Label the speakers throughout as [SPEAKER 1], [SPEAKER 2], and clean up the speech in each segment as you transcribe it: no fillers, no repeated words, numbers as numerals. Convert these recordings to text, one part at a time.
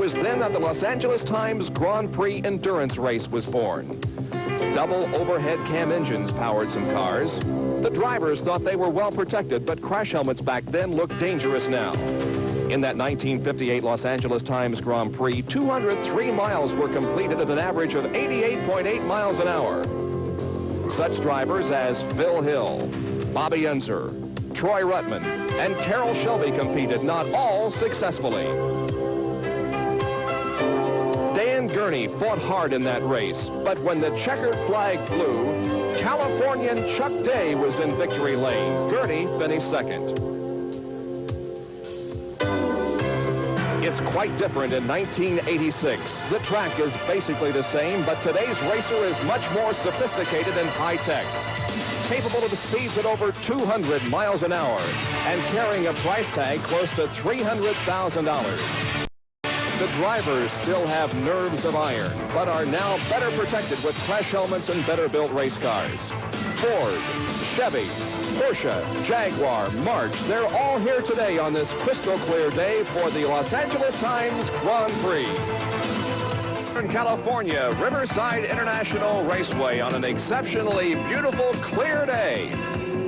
[SPEAKER 1] was then that the Los Angeles Times Grand Prix endurance race was born. Double overhead cam engines powered some cars. The drivers thought they were well protected, but crash helmets back then looked dangerous now. In that 1958 Los Angeles Times Grand Prix, 203 miles were completed at an average of 88.8 miles an hour. Such drivers as Phil Hill, Bobby Unser, Troy Ruttman, and Carroll Shelby competed, not all successfully. Dan Gurney fought hard in that race, but when the checkered flag flew, Californian Chuck Day was in victory lane. Gurney finished second. It's quite different in 1986. The track is basically the same, but today's racer is much more sophisticated and high-tech. Capable of speeds at over 200 miles an hour and carrying a price tag close to $300,000. The drivers still have nerves of iron, but are now better protected with crash helmets and better-built race cars. Ford, Chevy, Porsche, Jaguar, March, they're all here today on this crystal clear day for the Los Angeles Times Grand Prix. In California, Riverside International Raceway on an exceptionally beautiful, clear day.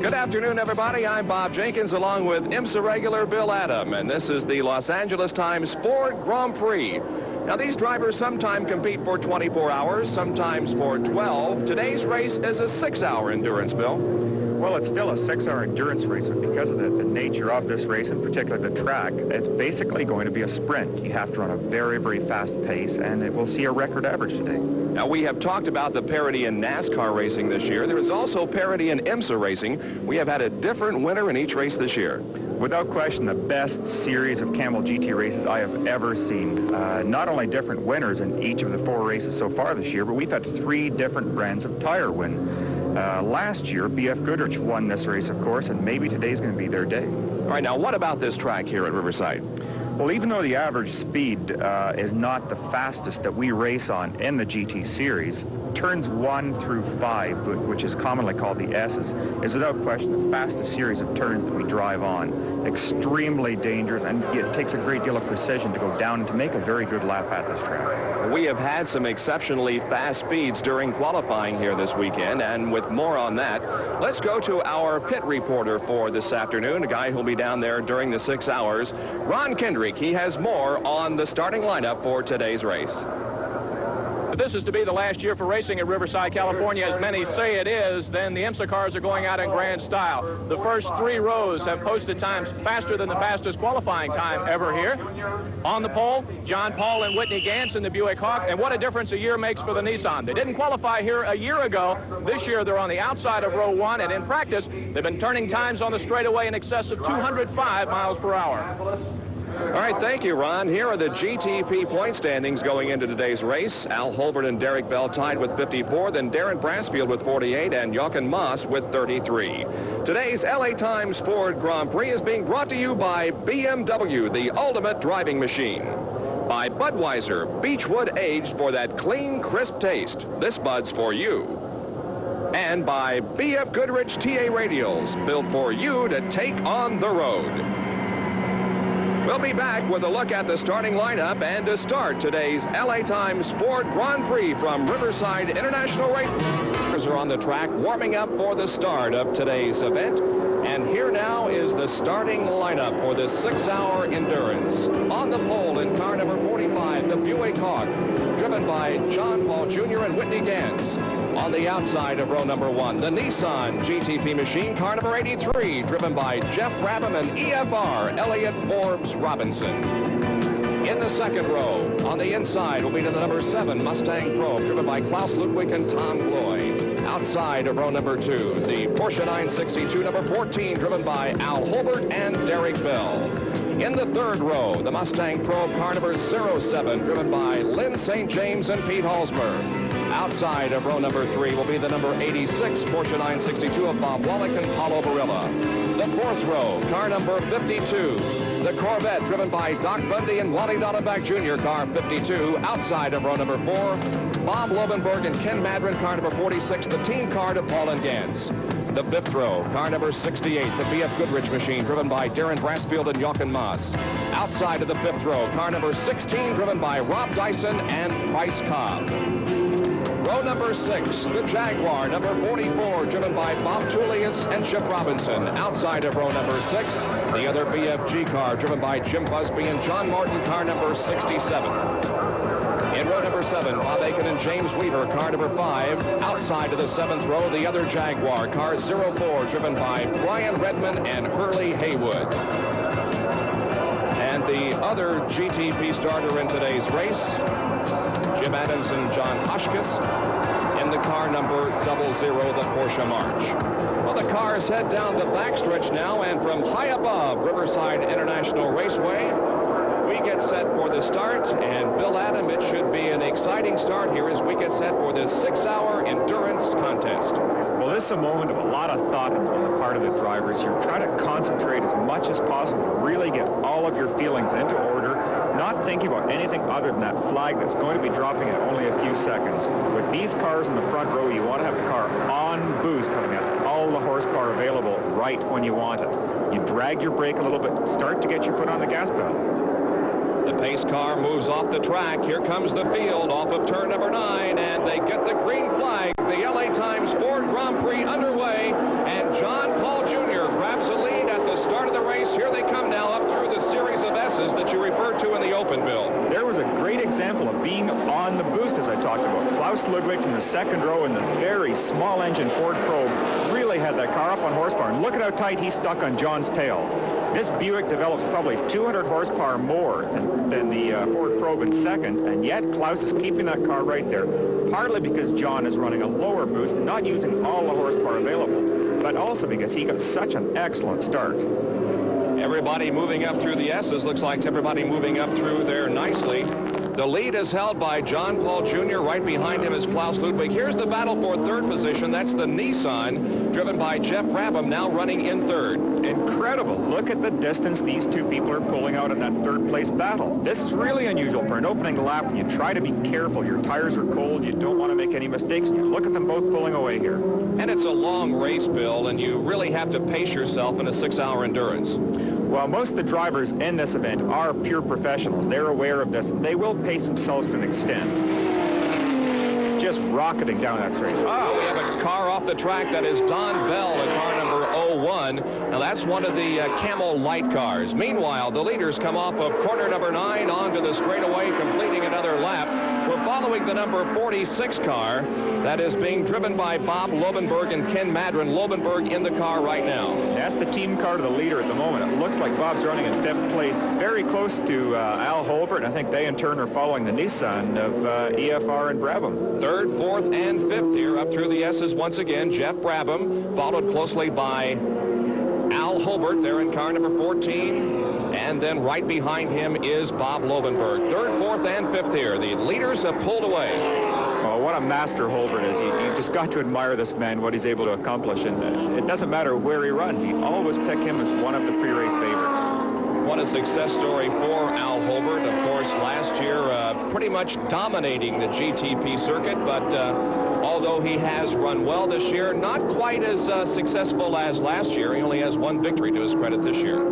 [SPEAKER 1] Good afternoon, everybody. I'm Bob Jenkins along with IMSA regular Bill Adam, and this is the Los Angeles Times Ford Grand Prix. Now, these drivers sometimes compete for 24 hours, sometimes for 12. Today's race is a 6-hour endurance, Bill.
[SPEAKER 2] Well, it's still a 6-hour endurance race, but because of the nature of this race, in particular the track, it's basically going to be a sprint. You have to run a very, very fast pace, and it will see a record average today.
[SPEAKER 1] Now, we have talked about the parity in NASCAR racing this year. There is also parity in IMSA racing. We have had a different winner in each race this year.
[SPEAKER 2] Without question, the best series of Campbell GT races I have ever seen. Not only different winners in each of the 4 races so far this year, but we've had 3 different brands of tire win. Last year, B.F. Goodrich won this race, of course, and maybe today's going to be their day.
[SPEAKER 1] All right, now what about this track here at Riverside?
[SPEAKER 2] Well, even though the average speed is not the fastest that we race on in the GT series, turns 1 through 5, which is commonly called the S's, is without question the fastest series of turns that we drive on. Extremely dangerous, and it takes a great deal of precision to go down and to make a very good lap at this track.
[SPEAKER 1] We have had some exceptionally fast speeds during qualifying here this weekend, and with more on that, let's go to our pit reporter for this afternoon, a guy who'll be down there during the 6 hours, Ron Kendrick. He has more on the starting lineup for today's race.
[SPEAKER 3] This is to be the last year for racing at Riverside, California. As many say it is, then the IMSA cars are going out in grand style. The first 3 rows have posted times faster than the fastest qualifying time ever here. On the pole, John Paul and Whitney Gantz in the Buick Hawk, and what a difference a year makes for the Nissan. They didn't qualify here a year ago. This year they're on the outside of row 1, and in practice, they've been turning times on the straightaway in excess of 205 miles per hour.
[SPEAKER 1] All right, thank you, Ron. Here are the GTP point standings going into today's race. Al Holbert and Derek Bell tied with 54, then Darren Brassfield with 48, and Jochen Moss with 33. Today's LA Times Ford Grand Prix is being brought to you by BMW, the ultimate driving machine. By Budweiser, Beechwood aged for that clean, crisp taste. This Bud's for you. And by B.F. Goodrich TA Radials, built for you to take on the road. We'll be back with a look at the starting lineup and to start today's LA Times Ford Grand Prix from Riverside International Raceway. Are on the track warming up for the start of today's event. And here now is the starting lineup for this 6-hour endurance. On the pole in car number 45, the Buick Hawk, driven by John Paul Jr. and Whitney Gantz. On the outside of row number 1, the Nissan GTP machine, car number 83, driven by Jeff Brabham and EFR, Elliott Forbes Robinson. In the second row, on the inside, will be to the number 7 Mustang Probe, driven by Klaus Ludwig and Tom Gloy. Outside of row number 2, the Porsche 962, number 14, driven by Al Holbert and Derek Bell. In the third row, the Mustang Probe, car number 07, driven by Lyn St. James and Pete Halsmer. Outside of row number 3 will be the number 86 Porsche 962 of Bob Wallach and Paulo Barilla. The fourth row, car number 52, the Corvette driven by Doc Bundy and Wally Donovac Jr., car 52. Outside of row number 4, Bob Lovenberg and Ken Madron, car number 46, the team car to Paul and Gantz. the 5th row, car number 68, the BF Goodrich machine, driven by Darren Brassfield and Jochen Maas. Outside of the 5th row, car number 16, driven by Rob Dyson and Price Cobb. Row number 6, the Jaguar, number 44, driven by Bob Tullius and Chip Robinson. Outside of row number 6, the other BFG car, driven by Jim Busby and John Martin, car number 67. In row number 7, Bob Aiken and James Weaver, car number 5. Outside of the 7th row, the other Jaguar, car 04, driven by Brian Redman and Hurley Haywood. And the other GTP starter in today's race, Jim Adams and John Hoskins, in the car number 00, the Porsche March. Well, the cars head down the backstretch now, and from high above Riverside International Raceway, we get set for the start. And Bill Adam, it should be an exciting start here as we get set for this 6-hour endurance contest.
[SPEAKER 2] Well, this is a moment of a lot of thought on the part of the drivers here. Try to concentrate as much as possible, really get all of your feelings into order, not thinking about anything other than that flag that's going to be dropping in only a few seconds. With these cars in the front row, you want to have the car on boost, having that's all the horsepower available right when you want it. You drag your brake a little bit, start to get your foot on the gas pedal.
[SPEAKER 1] The pace car moves off the track. Here comes the field off of turn number 9, and they get the green flag. The LA Times Ford Grand Prix underway, and John Paul Jr. grabs the lead at the start of the race. Here they come now up through the series of S's that you referred to in the open, Bill.
[SPEAKER 2] There was a great example of being on the boost, as I talked about. Klaus Ludwig from the 2nd row in the very small engine Ford Probe really had that car up on horsepower, and look at how tight he stuck on John's tail. This Buick develops probably 200 horsepower more than the Ford Probe in 2nd, and yet Klaus is keeping that car right there, partly because John is running a lower boost and not using all the horsepower available, but also because he got such an excellent start.
[SPEAKER 1] Everybody moving up through the S's. Looks like everybody moving up through there nicely. The lead is held by John Paul Jr. Right behind him is Klaus Ludwig. Here's the battle for 3rd position. That's the Nissan, driven by Jeff Brabham, now running in 3rd.
[SPEAKER 2] Incredible. Look at the distance these two people are pulling out in that 3rd place battle. This is really unusual for an opening lap. You try to be careful. Your tires are cold. You don't want to make any mistakes. You look at them both pulling away here.
[SPEAKER 1] And it's a long race, Bill, and you really have to pace yourself in a 6-hour endurance.
[SPEAKER 2] Well, most of the drivers in this event are pure professionals. They're aware of this. They will pace themselves to an extent. Just rocketing down that straight.
[SPEAKER 1] Oh, we have a car off the track. That is Don Bell, the car number 01. Now, that's one of the Camel light cars. Meanwhile, the leaders come off of corner number 9 onto the straightaway, completing another lap. We're following the number 46 car that is being driven by Bob Lobenberg and Ken Madron. Lobenberg in the car right now.
[SPEAKER 2] That's the team car to the leader at the moment. It looks like Bob's running in 5th place, very close to Al Holbert. I think they in turn are following the Nissan of EFR and Brabham.
[SPEAKER 1] 3rd, 4th, and 5th here up through the S's once again. Jeff Brabham, followed closely by Al Holbert there in car number 14. And then right behind him is Bob Lobenberg. 3rd, 4th, and 5th here. The leaders have pulled away.
[SPEAKER 2] Oh, what a master Holbert is. You just got to admire this man, what he's able to accomplish. And it doesn't matter where he runs. You always pick him as one of the pre-race favorites.
[SPEAKER 1] What a success story for Al Holbert. Of course, last year pretty much dominating the GTP circuit, but although he has run well this year, not quite as successful as last year. He only has 1 victory to his credit this year.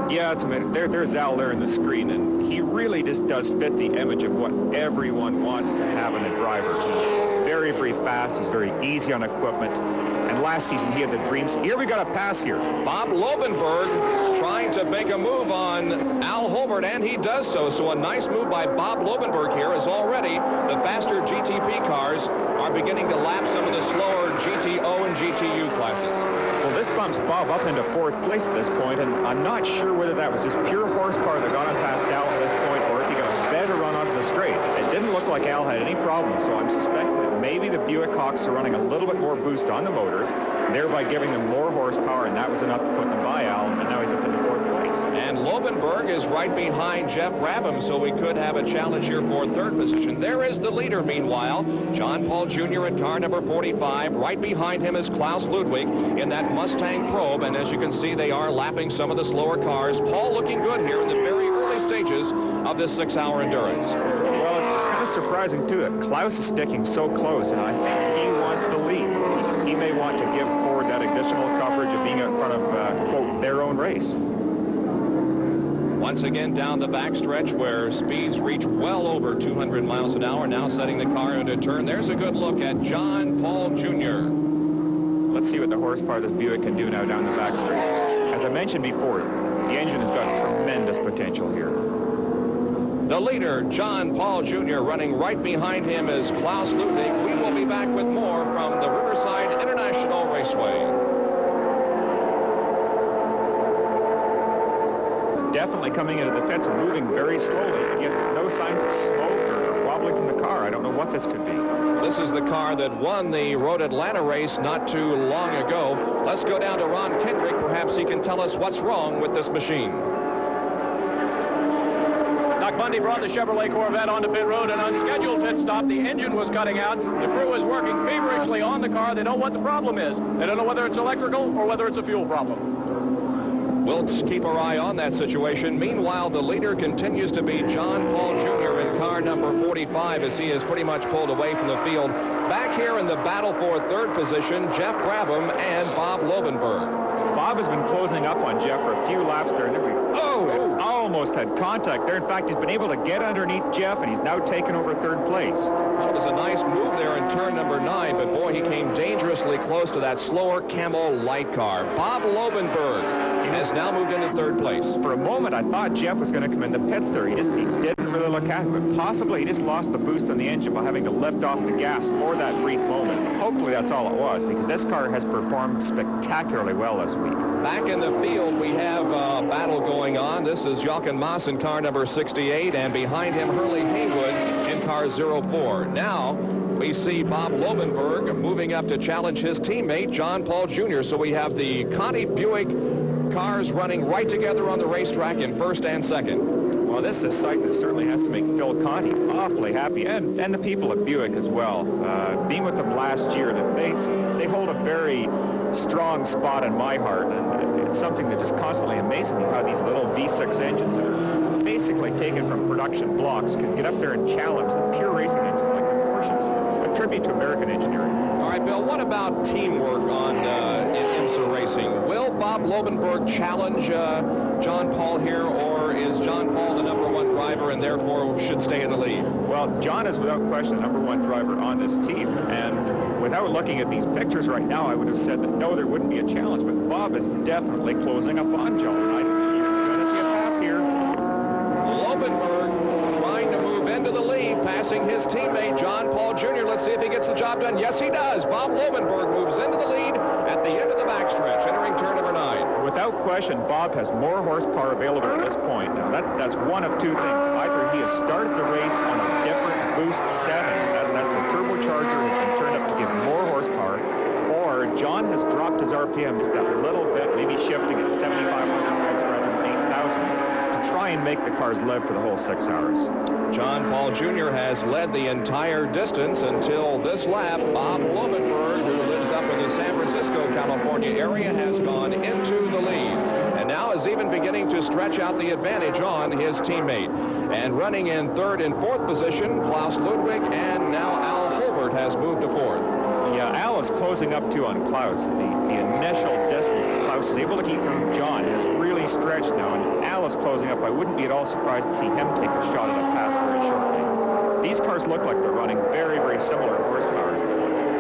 [SPEAKER 2] Yeah, it's amazing. There's Al there in the screen, and he really just does fit the image of what everyone wants to have in a driver. He's very, very fast. He's very easy on equipment. And last season, he had the dreams. Here we got a pass here.
[SPEAKER 1] Bob Lobenberg trying to make a move on Al Holbert, and he does so. So a nice move by Bob Lobenberg here, as already the faster GTP cars are beginning to lap some of the slower GTO and GTU classes.
[SPEAKER 2] Well, this bumps Bob up into 4th place at this point, and I'm not sure whether that was just pure horsepower that got him past Al at this point, or if he got a better run onto the straight. It didn't look like Al had any problems, so I'm suspecting that maybe the Buick Hawks are running a little bit more boost on the motors, thereby giving them more horsepower, and that was enough to put them by Al, and now he's up into 4th place.
[SPEAKER 1] And Lobenberg is right behind Jeff Brabham, so we could have a challenge here for 3rd position. There is the leader, meanwhile, John Paul Jr. in car number 45. Right behind him is Klaus Ludwig in that Mustang Probe, and as you can see, they are lapping some of the slower cars. Paul looking good here in the very early stages of this 6-hour endurance.
[SPEAKER 2] Well, it's kind of surprising, too, that Klaus is sticking so close, and I think he wants the lead. He may want to give Ford that additional coverage of being in front of, quote, their own race.
[SPEAKER 1] Once again down the backstretch where speeds reach well over 200 miles an hour, now setting the car into turn. There's a good look at John Paul Jr.
[SPEAKER 2] Let's see what the horsepower this Buick can do now down the backstretch. As I mentioned before, the engine has got tremendous potential here.
[SPEAKER 1] The leader, John Paul Jr., running right behind him is Klaus Ludwig. We will be back with more from the Riverside International Raceway.
[SPEAKER 2] Definitely coming into the pits and moving very slowly, and yet no signs of smoke or wobbling from the car. I don't know what this could be.
[SPEAKER 1] This is the car that won the Road Atlanta race not too long ago. Let's go down to Ron Kendrick. Perhaps he can tell us what's wrong with this machine.
[SPEAKER 3] Doc Bundy brought the Chevrolet Corvette onto pit road. An unscheduled pit stop. The engine was cutting out. The crew is working feverishly on the car. They know what the problem is. They don't know whether it's electrical or whether it's a fuel problem.
[SPEAKER 1] We'll keep our eye on that situation. Meanwhile, the leader continues to be John Paul Jr. in car number 45 as he is pretty much pulled away from the field. Back here in the battle for third position, Jeff Brabham and Bob Lovenberg.
[SPEAKER 2] Bob has been closing up on Jeff for a few laps there. Almost had contact there. In fact, he's been able to get underneath Jeff, and he's now taken over third place.
[SPEAKER 1] Well, it was a nice move there in turn number 9, but boy, he came dangerously close to that slower Camel light car. Bob Lovenberg has now moved into third place.
[SPEAKER 2] For a moment, I thought Jeff was going to come in the pits there. He didn't really look at him, but possibly he just lost the boost on the engine by having to lift off the gas for that brief moment. Hopefully that's all it was, because this car has performed spectacularly well this week.
[SPEAKER 1] Back in the field, we have a battle going on. This is Jochen Mass in car number 68, and behind him, Hurley Haywood in car 04. Now, we see Bob Lovenberg moving up to challenge his teammate, John Paul Jr. So we have the Conti Buick cars running right together on the racetrack in first and second.
[SPEAKER 2] Well, this is a sight that certainly has to make Phil Conti awfully happy, and the people at Buick as well. Being with them last year, that they hold a very strong spot in my heart, and it's something that just constantly amazes me how these little V6 engines that are basically taken from production blocks can get up there and challenge the pure racing engines like the Porsches. A tribute to American engineering.
[SPEAKER 1] All right, Bill, what about teamwork on IMSA racing? Will Bob Lovenberg challenge John Paul here, or is John Paul the #1 driver and therefore should stay in the lead?
[SPEAKER 2] Well, John is without question the #1 driver on this team, and without looking at these pictures right now, I would have said that no, there wouldn't be a challenge, but Bob is definitely closing up on John. You're going to see a pass here.
[SPEAKER 1] Lovenberg trying to move into the lead, passing his teammate, John Paul Jr. Let's see if he gets the job done. Yes, he does. Bob Lovenberg moves into the lead at the end of the backstretch, entering turn number 9.
[SPEAKER 2] Without question, Bob has more horsepower available at this point. Now, that's one of two things. Either he has started the race on a different boost setting, that's the turbocharger has been turned up to give more horsepower, or John has dropped his RPM just a little bit, maybe shifting at 7,500 volts rather than 8,000 to try and make the cars live for the whole 6 hours.
[SPEAKER 1] John Paul Jr. has led the entire distance until this lap. Bob Lovenberg, who lives up in the San Francisco, California area, has gone into the lead and now is even beginning to stretch out the advantage on his teammate. And running in third and fourth position, Klaus Ludwig, and now Al Holbert has moved to fourth.
[SPEAKER 2] Yeah, Al is closing up too on Klaus. The initial distance Klaus is able to keep from John has really stretched now, and Al is closing up. I wouldn't be at all surprised to see him take a shot at a pass very shortly. These cars look like they're running very, very similar horsepower.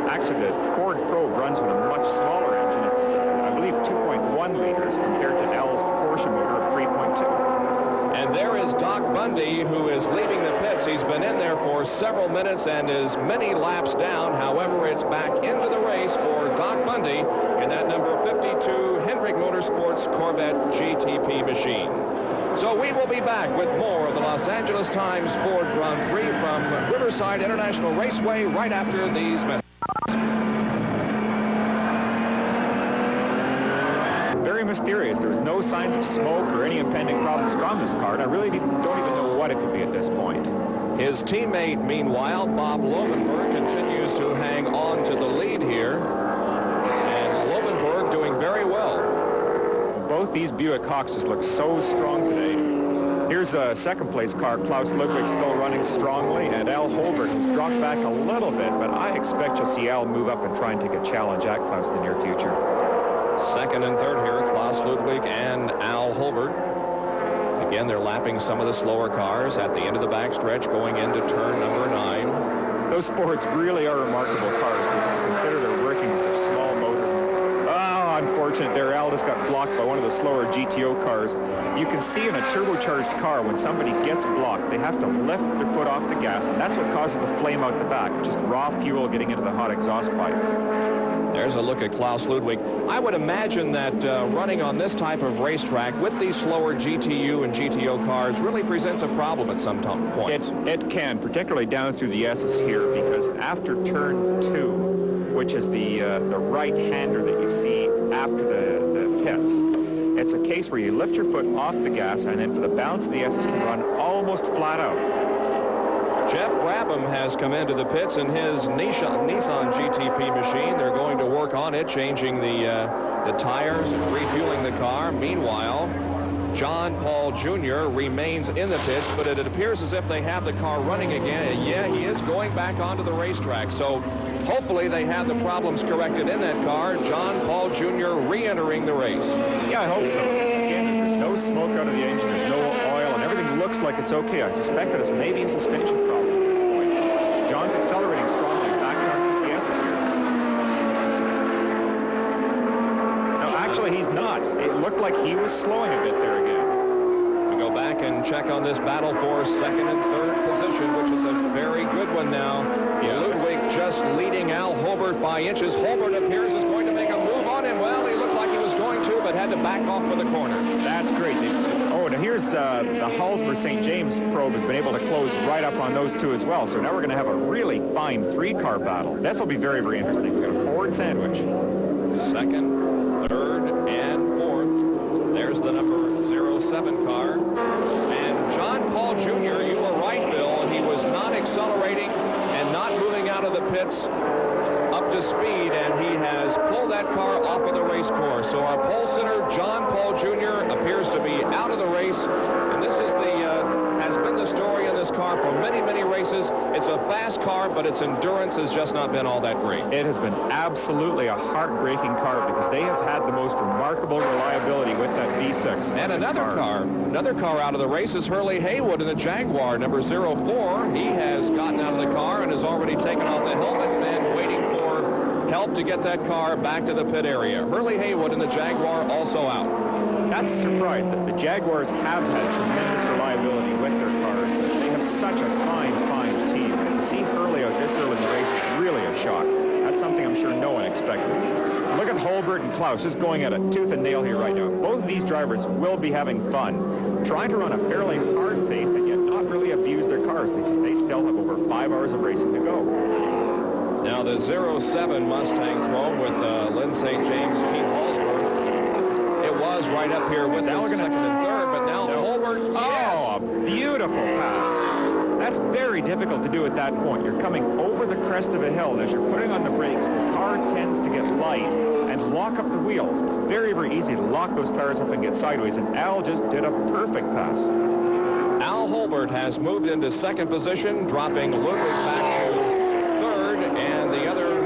[SPEAKER 2] Actually, the Ford Probe runs with a much smaller engine. It's, I believe, 2.1 liters compared to Al's Porsche motor of 3.2.
[SPEAKER 1] And there is Doc Bundy, who is leaving the pits. He's been in there for several minutes and is many laps down. However, it's back into the race for Doc Bundy in that number 52 Hendrick Motorsports Corvette GTP machine. So we will be back with more of the Los Angeles Times Ford Grand Prix from Riverside International Raceway right after these messages.
[SPEAKER 2] Very mysterious. There was no signs of smoke or any impending problems from this car, and I really don't even know what it could be at this point.
[SPEAKER 1] His teammate, meanwhile, Bob Lovenberg, continues to hang on to the lead here, and Lovenberg doing very well.
[SPEAKER 2] Both these Buick Hawks just look so strong today. Here's a second-place car. Klaus Ludwig still running strongly, and Al Holbert has dropped back a little bit, but I expect you'll see Al move up and try and take a challenge at Klaus in the near future.
[SPEAKER 1] Second and third here, Klaus Ludwig and Al Holbert. Again, they're lapping some of the slower cars at the end of the backstretch going into turn number 9.
[SPEAKER 2] Those Fords really are remarkable cars to consider they're working with such small motors. Oh, unfortunate there. Al just got blocked by one of the slower GTO cars. You can see in a turbocharged car when somebody gets blocked, they have to lift their foot off the gas, and that's what causes the flame out the back, just raw fuel getting into the hot exhaust pipe.
[SPEAKER 1] There's a look at Klaus Ludwig. I would imagine that running on this type of racetrack with these slower GTU and GTO cars really presents a problem at some point.
[SPEAKER 2] It can, particularly down through the S's here, because after turn 2, which is the right-hander that you see after the pits, it's a case where you lift your foot off the gas, and then for the balance of the S's can run almost flat out.
[SPEAKER 1] Jeff Brabham has come into the pits in his Nissan GTP machine. They're going to work on it, changing the tires and refueling the car. Meanwhile, John Paul Jr. remains in the pits, but it appears as if they have the car running again. And yeah, he is going back onto the racetrack. So hopefully they have the problems corrected in that car. John Paul Jr. re-entering the race.
[SPEAKER 2] Yeah, I hope so. Again, there's no smoke out of the engine, there's no oil, and everything looks like it's okay. I suspect that it's maybe a suspension problem at this point. John's accelerating strongly back down the S's here. No, actually, he's not. It looked like he was slowing a bit there again.
[SPEAKER 1] We go back and check on this battle for second and third position, which is a very good one now. Ludwig just leading Al Holbert by inches. Holbert appears is going to make a move on him. Well, he looked like he was going to, but had to back off for the corner.
[SPEAKER 2] That's great. Oh, now here's the Hallsburg St. James probe has been able to close right up on those two as well. So now we're going to have a really fine 3-car battle. This will be very, very interesting. We've got a Ford sandwich.
[SPEAKER 1] Second, third, and fourth. There's the number 07 car. And John Paul Jr., you were right, Bill. He was not accelerating and not moving out of the pits up to speed, and he has pulled that car off of the race course. So our pole sitter, John Paul Jr., appears to be out of the race, and this is has been the story in this car for many, many races. It's a fast car, but its endurance has just not been all that great.
[SPEAKER 2] It has been absolutely a heartbreaking car because they have had the most remarkable reliability with that V6.
[SPEAKER 1] And another car out of the race is Hurley Haywood in the Jaguar, number 04. He has gotten out of the car and has already taken off the helmet and waiting for help to get that car back to the pit area. Hurley Haywood in the Jaguar also out.
[SPEAKER 2] That's a surprise that the Jaguars have had tremendous reliability with their cars. They have such a fine, fine team. And to see Hurley out this early in the race is really a shock. That's something I'm sure no one expected. Look at Holbert and Klaus just going at it tooth and nail here right now. Both of these drivers will be having fun, trying to run a fairly hard pace and yet not really abuse their cars because they still have over 5 hours of racing to go.
[SPEAKER 1] Now the 07 Mustang Probe with Lyn St. James, Pete Hallsburg. It was right up here with the second and third, but now Holbert, yes.
[SPEAKER 2] Oh, a beautiful pass. That's very difficult to do at that point. You're coming over the crest of a hill, and as you're putting on the brakes, the car tends to get light and lock up the wheels. It's very, very easy to lock those tires up and get sideways, and Al just did a perfect pass.
[SPEAKER 1] Al Holbert has moved into second position, dropping Ludwig back to third, and the other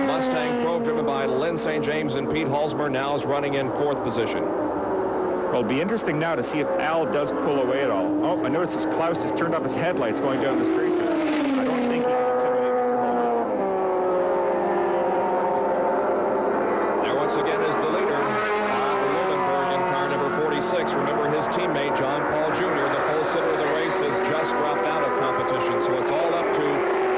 [SPEAKER 1] Mustang Probe driven by Lyn St. James and Pete Hallsburg now is running in fourth position.
[SPEAKER 2] Well, it'll be interesting now to see if Al does pull away at all. Oh, I noticed this Klaus has turned off his headlights going down the street. I don't think he can intimidate Mr. Holbert.
[SPEAKER 1] There once again is the leader, Lovenberg in car number 46. Remember his teammate, John Paul Jr., the pole sitter of the race, has just dropped out of competition. So it's all up to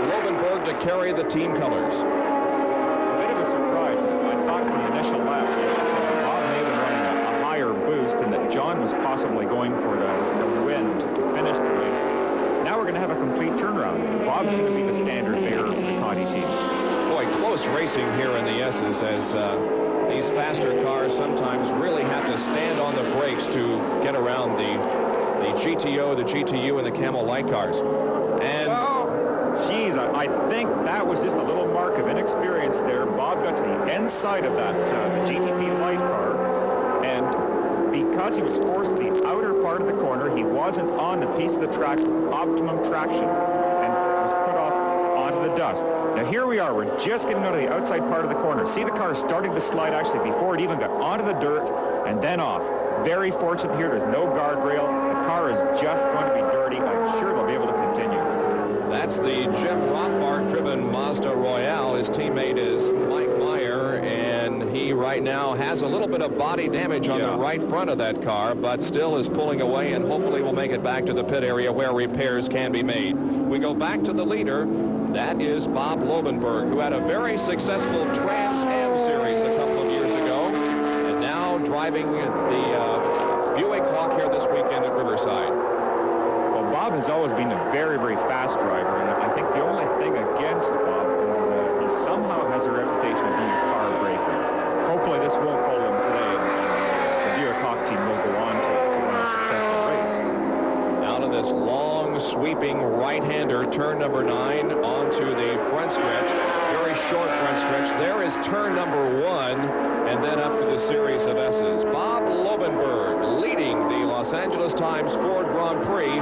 [SPEAKER 1] Lovenberg to carry the team colors.
[SPEAKER 2] A bit of a surprise. I thought from the initial laps that Bob may have been running a higher boost and that John was possibly going for the win to finish the race. Now we're going to have a complete turnaround. Bob's going to be the standard bearer for the Conti team.
[SPEAKER 1] Boy, close racing here in the S's as these faster cars sometimes really have to stand on the brakes to get around the GTO, the GTU, and the Camel Light cars. And
[SPEAKER 2] geez, I think that was just a little mark of inexperience there. Bob got to the inside of that GTP light car, and because he was forced to the outer part part of the corner. He wasn't on the piece of the track with optimum traction and was put off onto the dust. Now here we are. We're just getting out of the outside part of the corner. See the car starting to slide actually before it even got onto the dirt and then off. Very fortunate here. There's no guardrail. The car is just going to be dirty. I'm sure they'll be able to continue.
[SPEAKER 1] That's the Jim Rothbard-driven Mazda Royale. His teammate is Mike Meyer, and he right now has a little bit of body damage on the right front of that car, but still is pulling away and hopefully will make it back to the pit area where repairs can be made. We go back to the leader. That is Bob Lobenberg, who had a very successful Trans Am Series a couple of years ago, and now driving the Buick Hawk here this weekend at Riverside.
[SPEAKER 2] Well, Bob has always been a very, very fast driver, and I think the only thing against Bob is he somehow has a reputation of being a car breaker. Hopefully this won't hold him today, and the Buick Hawk team will go on to run a successful race.
[SPEAKER 1] Out of this long, sweeping right-hander, turn number 9, onto the front stretch. Very short front stretch. There is turn number 1, and then up to the series of S's. Bob Lobenberg leading the Los Angeles Times Ford Grand Prix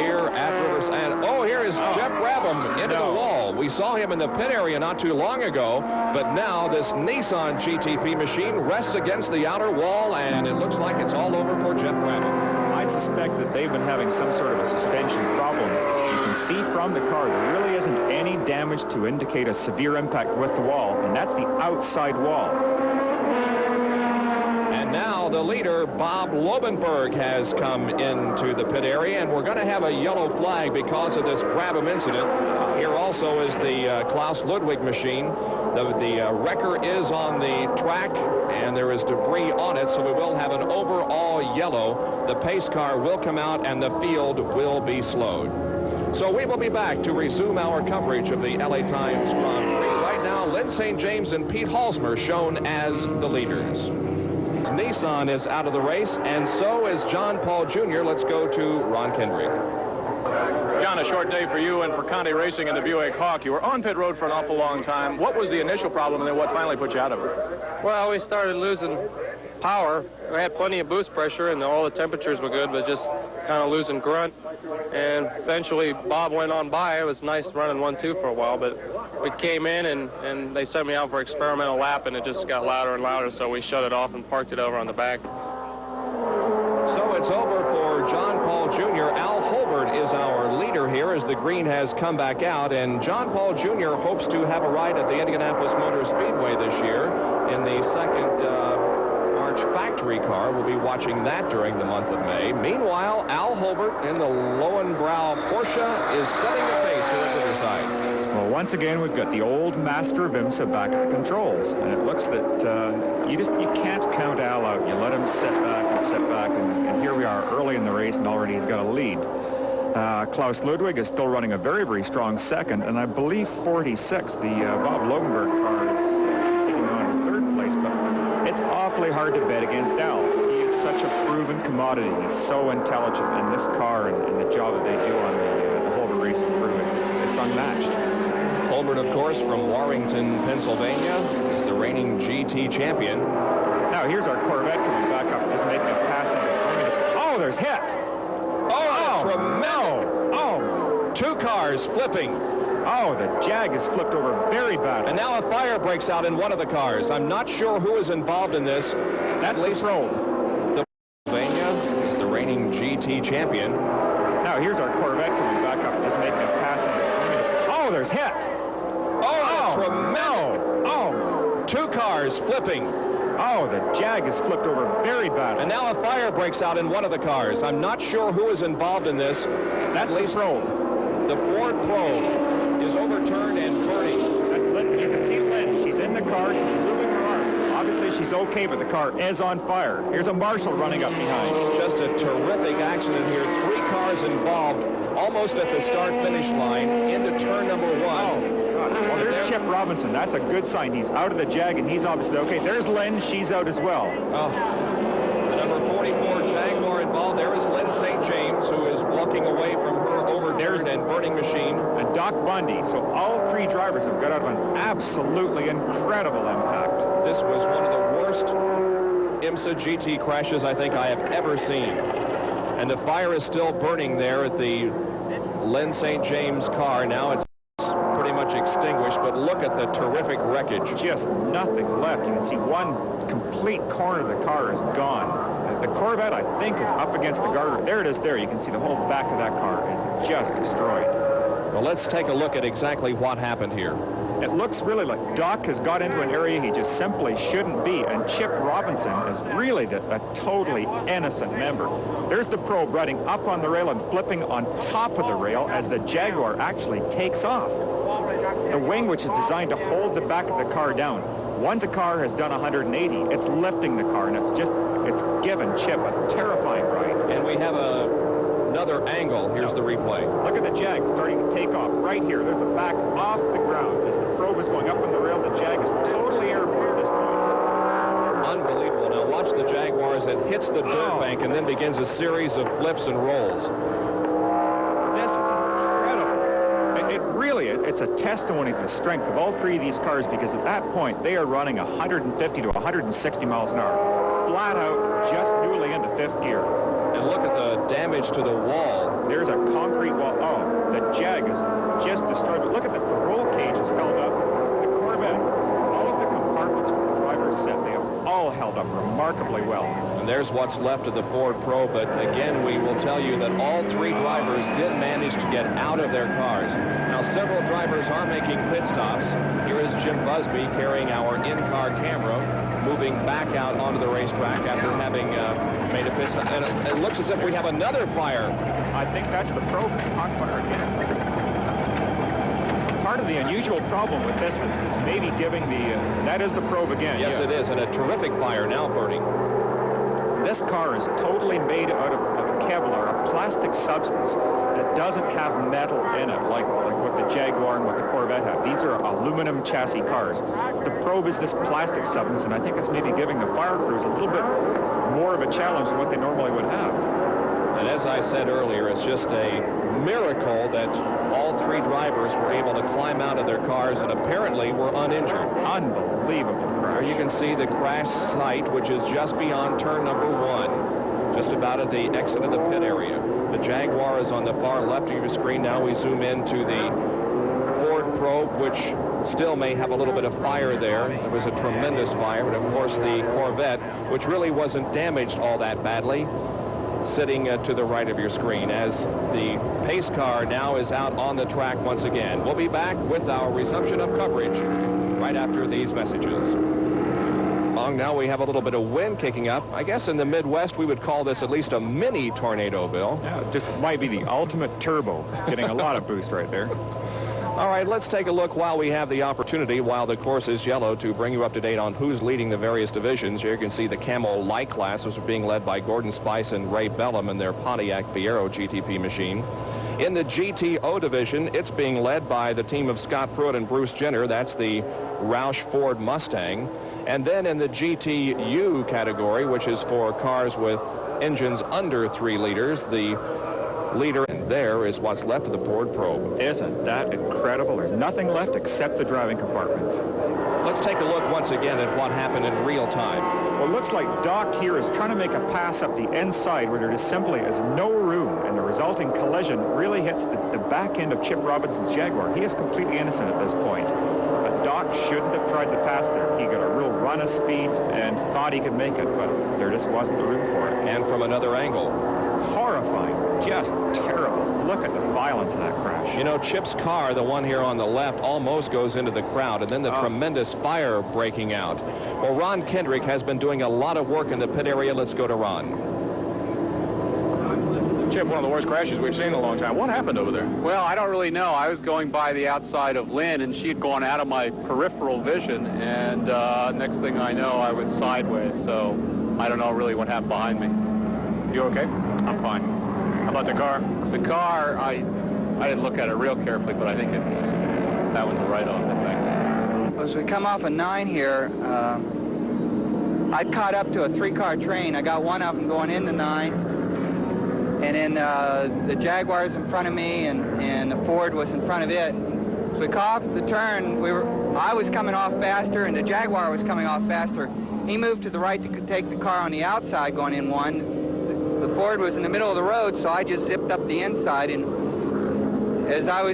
[SPEAKER 1] here at Riverside. Oh, here is Jeff Brabham into the wall. We saw him in the pit area not too long ago, but now this Nissan GTP machine rests against the outer wall, and it looks like it's all over for Jeff Brabham.
[SPEAKER 2] I suspect that they've been having some sort of a suspension problem. You can see from the car there really isn't any damage to indicate a severe impact with the wall, and that's the outside wall.
[SPEAKER 1] And now the leader, Bob Lobenberg, has come into the pit area, and we're going to have a yellow flag because of this Brabham incident. Here also is the Klaus Ludwig machine. The wrecker is on the track, and there is debris on it, so we will have an overall yellow. The pace car will come out, and the field will be slowed. So we will be back to resume our coverage of the LA Times Grand Prix. Right now, Lyn St. James and Pete Halsmer shown as the leaders. Nissan is out of the race, and so is John Paul Jr. Let's go to Ron Kendrick.
[SPEAKER 3] John, a short day for you and for Conti Racing in the Buick Hawk. You were on pit road for an awful long time. What was the initial problem, and then what finally put you out of it?
[SPEAKER 4] Well, we started losing power. We had plenty of boost pressure, and all the temperatures were good, but just kind of losing grunt. And eventually, Bob went on by. It was nice running 1-2 for a while, but we came in, and they sent me out for experimental lap, and it just got louder and louder, so we shut it off and parked it over on the back.
[SPEAKER 1] So it's over for John Paul Jr. Al Holbert is our leader here as the green has come back out, and John Paul Jr. hopes to have a ride at the Indianapolis Motor Speedway this year in the second March factory car. We'll be watching that during the month of May. Meanwhile, Al Holbert in the Lowenbrow Porsche is setting the pace here at Riverside.
[SPEAKER 2] Well, once again, we've got the old master of IMSA back at the controls, and it looks that you can't count Al out. You let him sit back, and here we are early in the race, and already he's got a lead. Klaus Ludwig is still running a very, very strong second, and I believe 46, the Bob Lobenberg car, is taking on in third place, but it's awfully hard to bet against Al. He is such a proven commodity. He's so intelligent, and this car and the job that they do on the Holbert Racing crew it's unmatched.
[SPEAKER 1] Holbert, of course, from Warrington, Pennsylvania, is the reigning GT champion.
[SPEAKER 2] Now, here's our Corvette coming back up, just making a pass into. Oh, there's hit!
[SPEAKER 1] Oh, tremendous!
[SPEAKER 2] No! Oh!
[SPEAKER 1] Two cars flipping.
[SPEAKER 2] Oh, the Jag is flipped over very badly.
[SPEAKER 1] And now a fire breaks out in one of the cars. I'm not sure who is involved in this.
[SPEAKER 2] That's the Probe.
[SPEAKER 1] The Pennsylvania is the reigning GT champion.
[SPEAKER 2] Now, here's our Corvette coming back up, just making a pass into. Oh, there's hit!
[SPEAKER 1] Oh, tremendous!
[SPEAKER 2] Oh!
[SPEAKER 1] Two cars flipping.
[SPEAKER 2] Oh, the Jag is flipped over very badly.
[SPEAKER 1] And now a fire breaks out in one of the cars. I'm not sure who is involved in this.
[SPEAKER 2] That's the Probe.
[SPEAKER 1] The Ford Probe is overturned and burning.
[SPEAKER 2] That's Lyn. You can see Lyn. She's in the car. She's moving her arms. Obviously, she's okay, but the car is on fire. Here's a marshal running up behind.
[SPEAKER 1] Just a terrific accident here. Three cars involved almost at the start-finish line into turn number 1.
[SPEAKER 2] Oh, well, there's Chip Robinson. That's a good sign. He's out of the Jag, and he's obviously okay. There's Lyn. She's out as well.
[SPEAKER 1] Oh. The number 44 Jaguar involved. There is Lyn St. James, who is walking away from her overturned and burning machine.
[SPEAKER 2] And Doc Bundy. So all three drivers have got out of an absolutely incredible impact.
[SPEAKER 1] This was one of the worst IMSA GT crashes I think I have ever seen. And the fire is still burning there at the Lyn St. James car. Now it's pretty much extinguished, but look at the terrific wreckage.
[SPEAKER 2] Just nothing left. You can see one complete corner of the car is gone. The Corvette, I think, is up against the guardrail. There it is there. You can see the whole back of that car is just destroyed.
[SPEAKER 1] Well, let's take a look at exactly what happened here.
[SPEAKER 2] It looks really like Doc has got into an area he just simply shouldn't be, and Chip Robinson is really a totally innocent member. There's the probe riding up on the rail and flipping on top of the rail as the Jaguar actually takes off. The wing, which is designed to hold the back of the car down, once a car has done 180, it's lifting the car, and it's given Chip a terrifying ride.
[SPEAKER 1] And we have another angle. Here's the replay.
[SPEAKER 2] Look at the Jag starting to take off right here. There's the back off the ground. As the probe is going up on the rail, the Jag is totally airborne at this point.
[SPEAKER 1] Unbelievable. Now watch the Jaguar as it hits the dirt bank and then begins a series of flips and rolls.
[SPEAKER 2] This is incredible. It's a testimony to the strength of all three of these cars, because at that point they are running 150 to 160 miles an hour. Flat out, just newly into fifth gear.
[SPEAKER 1] And look at the damage to the wall.
[SPEAKER 2] There's a concrete wall. Oh, the Jag is just destroyed. But look at the roll cage is held up. The Corvette, all of the compartments where the drivers sit, they have all held up remarkably well.
[SPEAKER 1] And there's what's left of the Ford Probe. But again, we will tell you that all three drivers did manage to get out of their cars. Now, several drivers are making pit stops. Here is Jim Busby carrying our in-car camera, moving back out onto the racetrack after having made a pit stop. And it looks as if we have another fire.
[SPEAKER 2] I think that's the Probe. It's caught fire again. Part of the unusual problem with this is maybe giving that is the Probe again.
[SPEAKER 1] Yes, it is, and a terrific fire now burning.
[SPEAKER 2] This car is totally made out of Kevlar, a plastic substance that doesn't have metal in it, like what the Jaguar and what the Corvette have. These are aluminum chassis cars. The Probe is this plastic substance, and I think it's maybe giving the fire crews a little bit more of a challenge than what they normally would have.
[SPEAKER 1] And as I said earlier, it's just a miracle that all three drivers were able to climb out of their cars and apparently were uninjured.
[SPEAKER 2] Unbelievable crash.
[SPEAKER 1] There you can see the crash site, which is just beyond turn number 1, just about at the exit of the pit area. The Jaguar is on the far left of your screen. Now we zoom into the Ford Probe, which still may have a little bit of fire there. It was a tremendous fire. And of course the Corvette, which really wasn't damaged all that badly, sitting to the right of your screen as the pace car now is out on the track once again. We'll be back with our resumption of coverage right after these messages. Now we have a little bit of wind kicking up. I guess in the Midwest we would call this at least a mini tornado, Bill.
[SPEAKER 2] Yeah, it just might be the ultimate turbo, getting a lot of boost right there.
[SPEAKER 1] All right, let's take a look while we have the opportunity, while the course is yellow, to bring you up to date on who's leading the various divisions. Here you can see the Camel Light classes are being led by Gordon Spice and Ray Bellum in their Pontiac Fiero GTP machine. In the GTO division, it's being led by the team of Scott Pruitt and Bruce Jenner. That's the Roush Ford Mustang. And then in the GTU category, which is for cars with engines under 3 liters, the leader there is what's left of the Ford Probe.
[SPEAKER 2] Isn't that incredible? There's nothing left except the driving compartment.
[SPEAKER 1] Let's take a look once again at what happened in real time.
[SPEAKER 2] Well, it looks like Doc here is trying to make a pass up the inside where there just simply is no room, and the resulting collision really hits the back end of Chip Robinson's Jaguar. He is completely innocent at this point. But Doc shouldn't have tried to pass there. He got a real run of speed and thought he could make it, but there just wasn't the room for it.
[SPEAKER 1] And from another angle.
[SPEAKER 2] Horrifying. Just terrible. Look at the violence of that crash.
[SPEAKER 1] You know, Chip's car, the one here on the left, almost goes into the crowd, and then the tremendous fire breaking out. Well, Ron Kendrick has been doing a lot of work in the pit area. Let's go to Ron.
[SPEAKER 3] Chip, one of the worst crashes we've seen in a long time. What happened over there?
[SPEAKER 5] Well, I don't really know. I was going by the outside of Lyn, and she'd gone out of my peripheral vision, and next thing I know, I was sideways, so I don't know really what happened behind me.
[SPEAKER 3] You okay?
[SPEAKER 5] I'm fine.
[SPEAKER 3] How about the car?
[SPEAKER 5] The car, I didn't look at it real carefully, but I think that one's a write-off, I think.
[SPEAKER 6] As we come off a 9 here, I'd caught up to a 3-car train. I got one of them going into 9, and then the Jaguar's in front of me, and the Ford was in front of it. So we caught off the turn. I was coming off faster, and the Jaguar was coming off faster. He moved to the right to take the car on the outside going in 1. the Ford was in the middle of the road, so I just zipped up the inside, and as I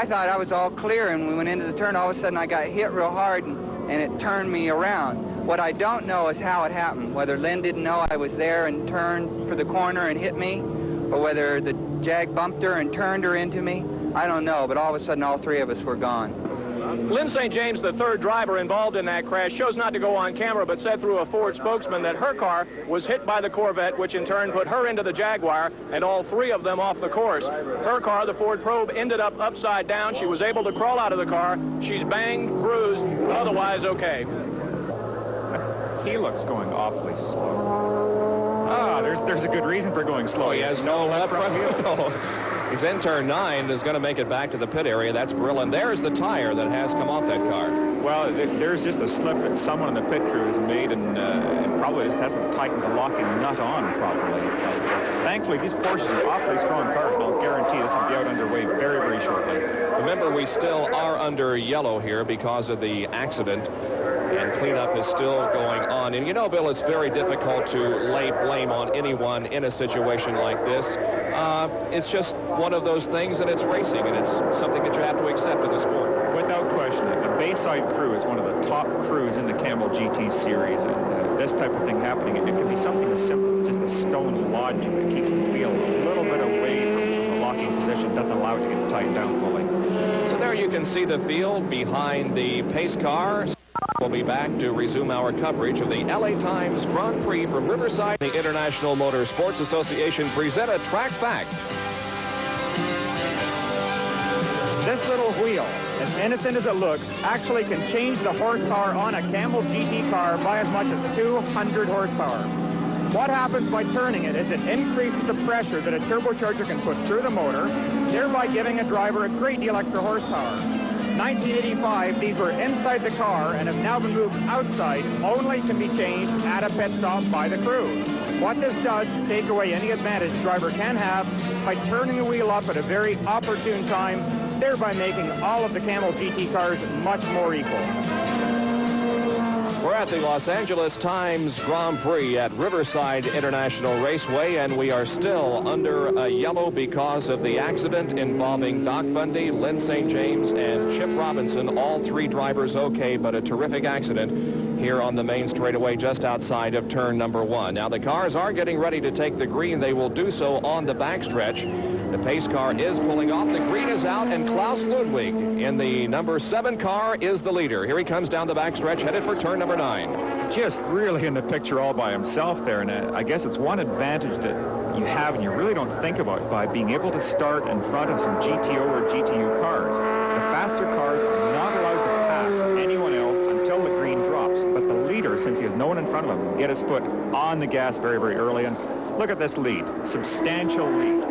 [SPEAKER 6] thought I was all clear, and we went into the turn, all of a sudden I got hit real hard, and it turned me around. What I don't know is how it happened, whether Lyn didn't know I was there and turned for the corner and hit me, or whether the Jag bumped her and turned her into me. I don't know, but all of a sudden all three of us were gone.
[SPEAKER 3] Lyn St. James, the third driver involved in that crash, chose not to go on camera, but said through a Ford spokesman that her car was hit by the Corvette, which in turn put her into the Jaguar, and all three of them off the course. Her car, the Ford Probe, ended up upside down. She was able to crawl out of the car. She's banged, bruised, otherwise okay.
[SPEAKER 2] He looks going awfully slow. Ah, there's a good reason for going slow.
[SPEAKER 1] He has no left front wheel. He's in turn 9, is going to make it back to the pit area. That's Brill, and there's the tire that has come off that car.
[SPEAKER 2] Well, there's just a slip that someone in the pit crew has made, and probably just hasn't tightened the locking nut on properly. Thankfully, these Porsches are awfully strong cars, and I'll guarantee this will be out underway very, very shortly.
[SPEAKER 1] Remember, we still are under yellow here because of the accident, and cleanup is still going on. And you know, Bill, it's very difficult to lay blame on anyone in a situation like this. It's just one of those things, and it's racing, and it's something that you have to accept in the sport.
[SPEAKER 2] Without question, the Bayside crew is one of the top crews in the Camel GT series, and this type of thing happening, it can be something as simple as just a stone lodging that keeps the wheel a little bit away from the locking position, doesn't allow it to get tightened down fully.
[SPEAKER 1] So there you can see the field behind the pace car. We'll be back to resume our coverage of the LA Times Grand Prix from Riverside. The International Motor Sports Association present a track fact.
[SPEAKER 7] This little wheel, as innocent as it looks, actually can change the horsepower on a Camel GT car by as much as 200 horsepower. What happens by turning it is it increases the pressure that a turbocharger can put through the motor, thereby giving a driver a great deal extra horsepower. 1985, these were inside the car and have now been moved outside, only can be changed at a pit stop by the crew. What this does is take away any advantage the driver can have by turning the wheel up at a very opportune time, thereby making all of the Camel GT cars much more equal.
[SPEAKER 1] We're at the Los Angeles Times Grand Prix at Riverside International Raceway, and we are still under a yellow because of the accident involving Doc Bundy, Lyn St. James, and Chip Robinson. All three drivers okay, but a terrific accident here on the main straightaway just outside of turn number 1. Now, the cars are getting ready to take the green. They will do so on the backstretch. The pace car is pulling off. The green is out, and Klaus Ludwig in the number 7 car is the leader. Here he comes down the backstretch, headed for turn number 9.
[SPEAKER 2] Just really in the picture all by himself there, and I guess it's one advantage that you have and you really don't think about by being able to start in front of some GTO or GTU cars. The faster cars are not allowed to pass anyone else until the green drops, but the leader, since he has no one in front of him, can get his foot on the gas very, very early, and look at this lead, substantial lead.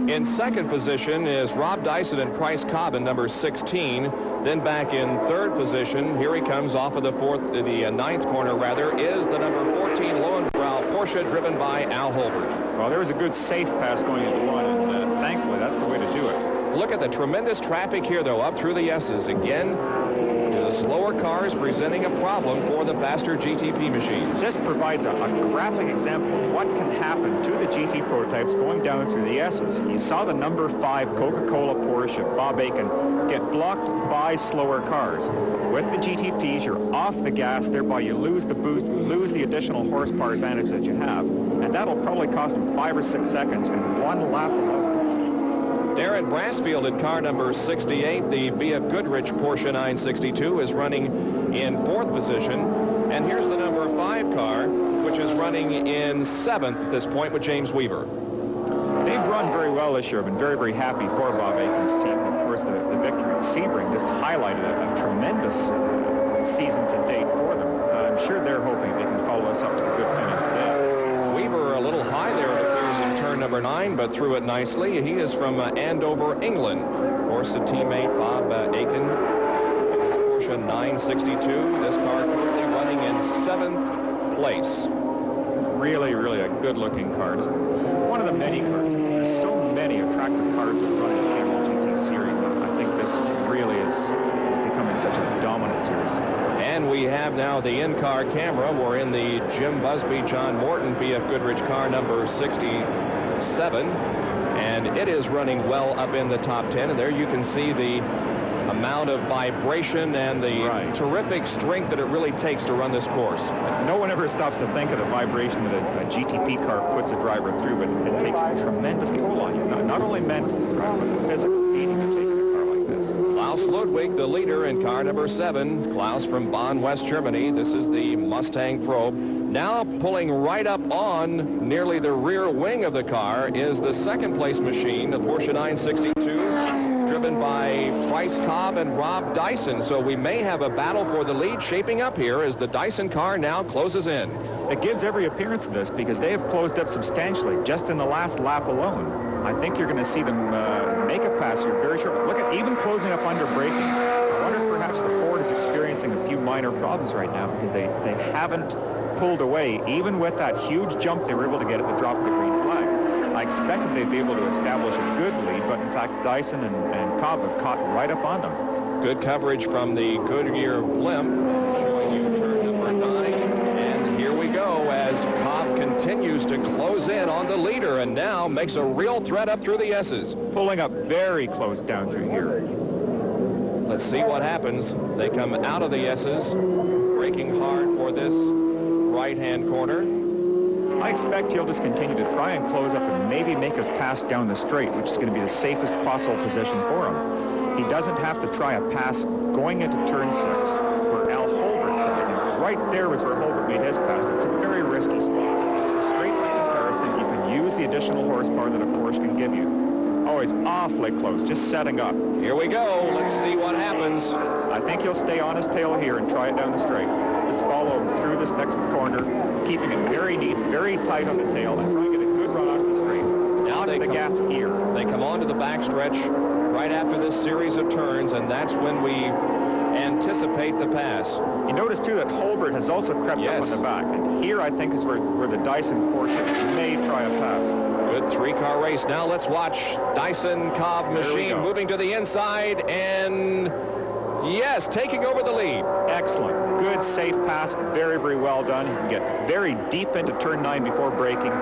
[SPEAKER 1] In second position is Rob Dyson and Price Cobb in number 16. Then back in third position, here he comes off of the ninth corner, rather, is the number 14 Lowenbrow Porsche, driven by Al Holbert.
[SPEAKER 2] Well, there was a good safe pass going into one, and thankfully that's the way to do it.
[SPEAKER 1] Look at the tremendous traffic here, though, up through the S's. Again, the slower cars presenting a problem for the faster GTP machines.
[SPEAKER 2] This provides a graphic example of what can happen to the GT prototypes going down through the S's. You saw the number 5 Coca-Cola Porsche, Bob Aiken, get blocked by slower cars. With the GTPs, you're off the gas, thereby you lose the boost, lose the additional horsepower advantage that you have, and that'll probably cost them 5 or 6 seconds in one lap alone.
[SPEAKER 1] Darren Brassfield in car number 68, the B.F. Goodrich Porsche 962, is running in 4th position. And here's the number 5 car, which is running in 7th at this point with James Weaver.
[SPEAKER 2] They've run very well this year. I've been very, very happy for Bob Aiken's team. And of course, the victory at Sebring just highlighted a tremendous season to date for them. I'm sure they're hoping they can follow us up to a good finish today.
[SPEAKER 1] Weaver a little high there, it appears, in turn number 9, but threw it nicely. He is from Andover, England. Of course, the teammate Bob Aiken, his Porsche 962. This car currently running in 7th place.
[SPEAKER 2] Really, really a good-looking car. Just one of the many cars. There's so many attractive cars that run in the Camel GT series. I think this really is becoming such a dominant series.
[SPEAKER 1] And we have now now the in-car camera. We're in the Jim Busby, John Morton BF Goodrich car number 67. And it is running well up in the top 10. And there you can see the amount of vibration and the terrific strength that it really takes to run this course.
[SPEAKER 2] No one ever stops to think of the vibration that a GTP car puts a driver through, but it takes a tremendous toll on you. Not only mental, but the physical beating it takes a car like this.
[SPEAKER 1] Klaus Ludwig, the leader in car number 7. Klaus from Bonn, West Germany. This is the Mustang Probe. Now pulling right up on nearly the rear wing of the car is the second place machine, the Porsche 962, driven by Price Cobb and Rob Dyson. So we may have a battle for the lead shaping up here as the Dyson car now closes in.
[SPEAKER 2] It gives every appearance of this because they have closed up substantially just in the last lap alone. I think you're going to see them make a pass here very short. Look at even closing up under braking. I wonder if perhaps the Ford is experiencing a few minor problems right now because they haven't pulled away, even with that huge jump they were able to get at the drop of the green flag. I expected they'd be able to establish a good lead, but in fact Dyson and Cobb have caught right up on them.
[SPEAKER 1] Good coverage from the Goodyear blimp, showing you turn number 9. And here we go as Cobb continues to close in on the leader and now makes a real threat up through the S's.
[SPEAKER 2] Pulling up very close down through here.
[SPEAKER 1] Let's see what happens. They come out of the S's, braking hard for this right-hand corner.
[SPEAKER 2] I expect he'll just continue to try and close up and maybe make us pass down the straight, which is going to be the safest possible position for him. He doesn't have to try a pass going into turn 6, where Al Holbert tried. Right there was where Holbert made his pass, but it's a very risky spot. Straight line comparison, you can use the additional horsepower that a Porsche can give you. Oh, he's awfully close, just setting up.
[SPEAKER 1] Here we go. Let's see what happens.
[SPEAKER 2] I think he'll stay on his tail here and try it down the straight. Just follow him through this next corner, keeping it very neat, very tight on the tail, and try and get a good run out of the straight.
[SPEAKER 1] Now
[SPEAKER 2] they the gas here.
[SPEAKER 1] They come onto the backstretch right after this series of turns, and that's when we anticipate the pass.
[SPEAKER 2] You notice, too, that Holbert has also crept up on the back. And here, I think, is where the Dyson Porsche may try a pass.
[SPEAKER 1] Good 3-car race. Now let's watch Dyson Cobb machine moving to the inside and, yes, taking over the lead.
[SPEAKER 2] Excellent. Good, safe pass. Very, very well done. You can get very deep into turn 9 before braking.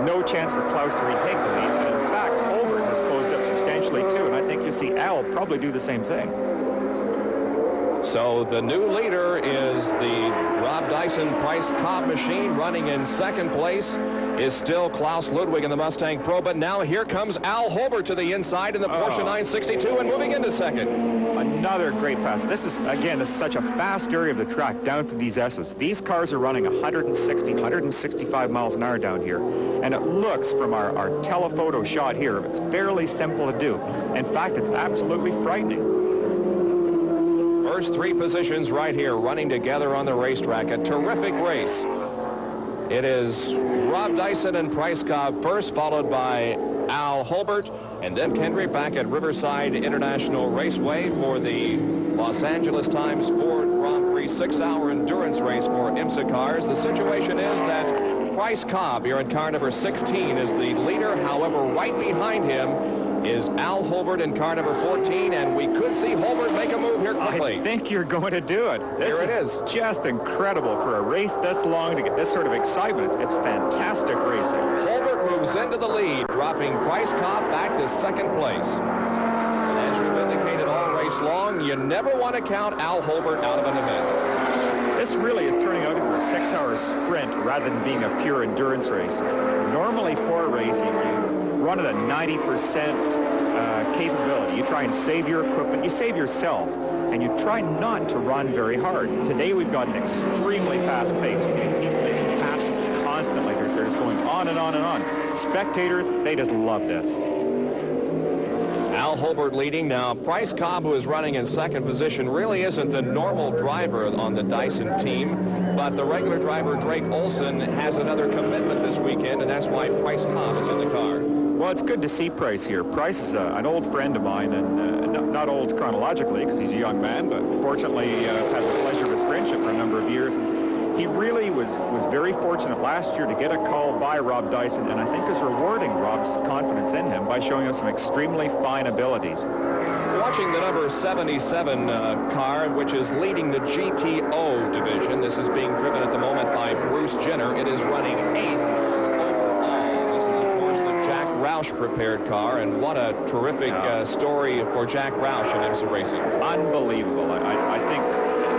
[SPEAKER 2] No chance for Klaus to retake the lead. And in fact, Holbert has closed up substantially, too. And I think you'll see Al probably do the same thing.
[SPEAKER 1] So the new leader is the Rob Dyson Price Cobb machine. Running in second place is still Klaus Ludwig in the Mustang Probe. But now here comes Al Holbert to the inside in the Porsche 962 and moving into second.
[SPEAKER 2] Another great pass. This is such a fast area of the track down through these S's. These cars are running 160, 165 miles an hour down here. And it looks from our telephoto shot here, it's fairly simple to do. In fact, it's absolutely frightening.
[SPEAKER 1] First 3 positions right here running together on the racetrack. A terrific race. It is Rob Dyson and Price Cobb first, followed by Al Holbert, and then Kendry back at Riverside International Raceway for the Los Angeles Times Ford Grand Prix 6-hour endurance race for IMSA cars. The situation is that Price Cobb here in car number 16 is the leader. However, right behind him is Al Holbert in car number 14, and we could see Holbert make a move here quickly.
[SPEAKER 2] I think you're going to do it.
[SPEAKER 1] Here it is.
[SPEAKER 2] Just incredible for a race this long to get this sort of excitement. It's fantastic racing.
[SPEAKER 1] Holbert moves into the lead, dropping Price Cobb back to second place. And as you've indicated all race long, you never want to count Al Holbert out of an event.
[SPEAKER 2] This really is turning out into a 6-hour sprint rather than being a pure endurance race. Normally for a race, you run at a 90% capability. You try and save your equipment, you save yourself, and you try not to run very hard. Today we've got an extremely fast pace. People making passes constantly. They're just going on and on and on. Spectators, they just love this.
[SPEAKER 1] Al Holbert leading now. Price Cobb, who is running in second position, really isn't the normal driver on the Dyson team, but the regular driver, Drake Olson, has another commitment this weekend, and that's why Price Cobb is in the car.
[SPEAKER 2] Well, it's good to see Price here. Price is an old friend of mine, and not old chronologically because he's a young man, but fortunately I've had the pleasure of his friendship for a number of years. And He really was very fortunate last year to get a call by Rob Dyson, and I think is rewarding Rob's confidence in him by showing us some extremely fine abilities.
[SPEAKER 1] Watching the number 77 car, which is leading the GTO division. This is being driven at the moment by Bruce Jenner. It is running 8th overall. This is, of course, the Jack Roush prepared car, and what a terrific story for Jack Roush in IMSA racing.
[SPEAKER 2] Unbelievable. I think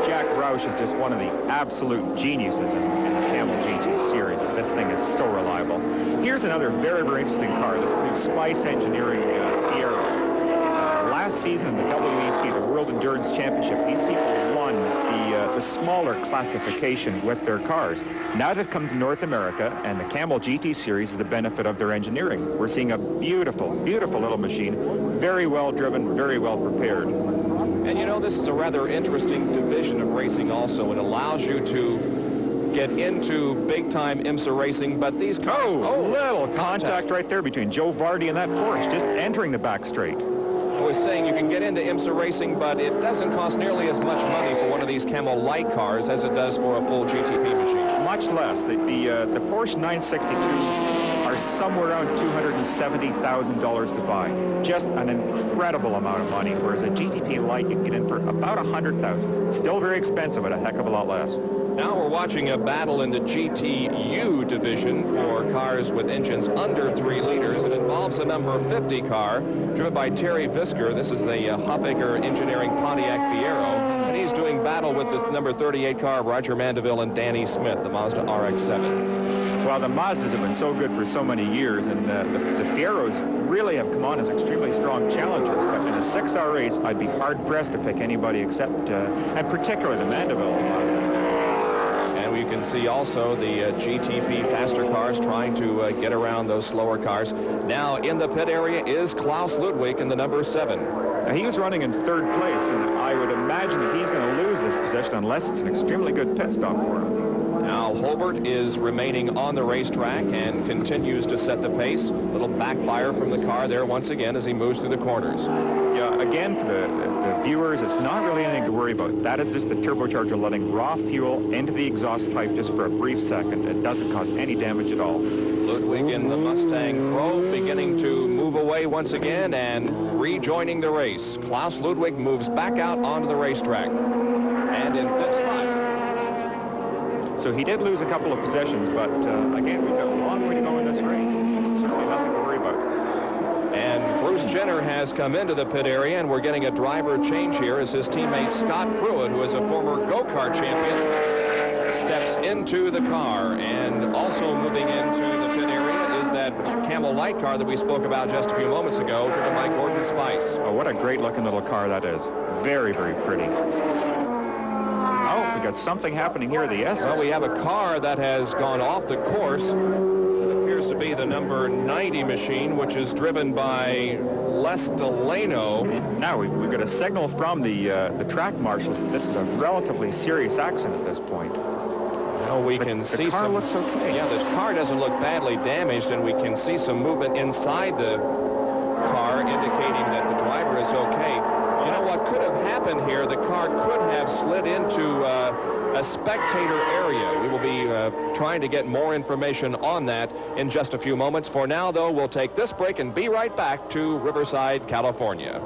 [SPEAKER 2] Jack Roush is just one of the absolute geniuses in the Camel GT series. This thing is so reliable. Here's another very, very interesting car, this new Spice Engineering Fiero. Last season in the WEC, the World Endurance Championship, these people won the smaller classification with their cars. Now they've come to North America, and the Camel GT series is the benefit of their engineering. We're seeing a beautiful, beautiful little machine, very well driven, very well prepared.
[SPEAKER 1] And you know, this is a rather interesting division of racing also. It allows you to get into big-time IMSA racing, but these cars...
[SPEAKER 2] little contact right there between Joe Vardy and that Porsche, just entering the back straight.
[SPEAKER 1] I was saying you can get into IMSA racing, but it doesn't cost nearly as much money for one of these Camel light cars as it does for a full GTP machine.
[SPEAKER 2] Much less. The Porsche 962s are somewhere around $270,000 to buy. Just an incredible amount of money, whereas a GTP light you can get in for about $100,000. Still very expensive, but a heck of a lot less.
[SPEAKER 1] Now we're watching a battle in the GTU division for cars with engines under 3 liters. It involves a number 50 car driven by Terry Visker. This is the Hoffaker Engineering Pontiac Fiero, and he's doing battle with the number 38 car Roger Mandeville and Danny Smith, the Mazda RX-7.
[SPEAKER 2] Well, the Mazdas have been so good for so many years, and the Fieros really have come on as extremely strong challengers. But in a 6-hour race, I'd be hard-pressed to pick anybody except, and particularly the Mandeville Mazda.
[SPEAKER 1] And you can see also the GTP faster cars trying to get around those slower cars. Now in the pit area is Klaus Ludwig in the number 7.
[SPEAKER 2] Now, he was running in 3rd place, and I would imagine that he's going to lose this position unless it's an extremely good pit stop for him.
[SPEAKER 1] Now Holbert is remaining on the racetrack and continues to set the pace. A little backfire from the car there once again as he moves through the corners.
[SPEAKER 2] Yeah, again, for the viewers, it's not really anything to worry about. That is just the turbocharger letting raw fuel into the exhaust pipe just for a brief second. It doesn't cause any damage at all.
[SPEAKER 1] Ludwig in the Mustang Probe beginning to move away once again and rejoining the race. Klaus Ludwig moves back out onto the racetrack. And in 5th spot.
[SPEAKER 2] So he did lose a couple of possessions, but again, we've got a long way to go in this race. It's certainly nothing to worry about.
[SPEAKER 1] And Bruce Jenner has come into the pit area, and we're getting a driver change here as his teammate Scott Pruitt, who is a former go-kart champion, steps into the car. And also moving into the pit area is that Camel light car that we spoke about just a few moments ago, driven by Gordon Spice.
[SPEAKER 2] Oh, what a great-looking little car that is. Very, very pretty. We got something happening here at the S.
[SPEAKER 1] Well, we have a car that has gone off the course. It appears to be the number 90 machine, which is driven by Les Delano.
[SPEAKER 2] Now we've got a signal from the track marshals that this is a relatively serious accident at this point.
[SPEAKER 1] Well, we can see
[SPEAKER 2] the car looks okay.
[SPEAKER 1] Yeah, the car doesn't look badly damaged, and we can see some movement inside the car indicating that the driver is okay. You know what could have happened here? The car could have slid into a spectator area. We will be trying to get more information on that in just a few moments. For now, though, we'll take this break and be right back to Riverside, California.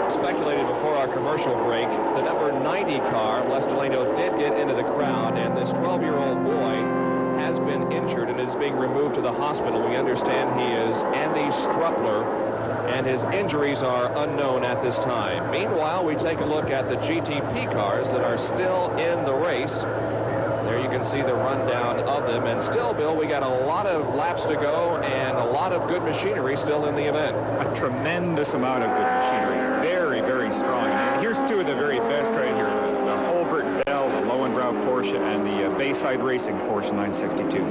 [SPEAKER 1] Speculated before our commercial break, the number 90 car, Les Delano, did get into the crowd, and this 12-year-old boy has been injured and is being removed to the hospital. We understand he is Andy Struppler, and his injuries are unknown at this time. Meanwhile, we take a look at the GTP cars that are still in the race. There you can see the rundown of them. And still, Bill, we got a lot of laps to go and a lot of good machinery still in the event.
[SPEAKER 2] A tremendous amount of good machinery. Very, very strong. And here's two of the very best right here. The Holbert Bell, the Lowenbrow Porsche, and the Bayside Racing Porsche 962.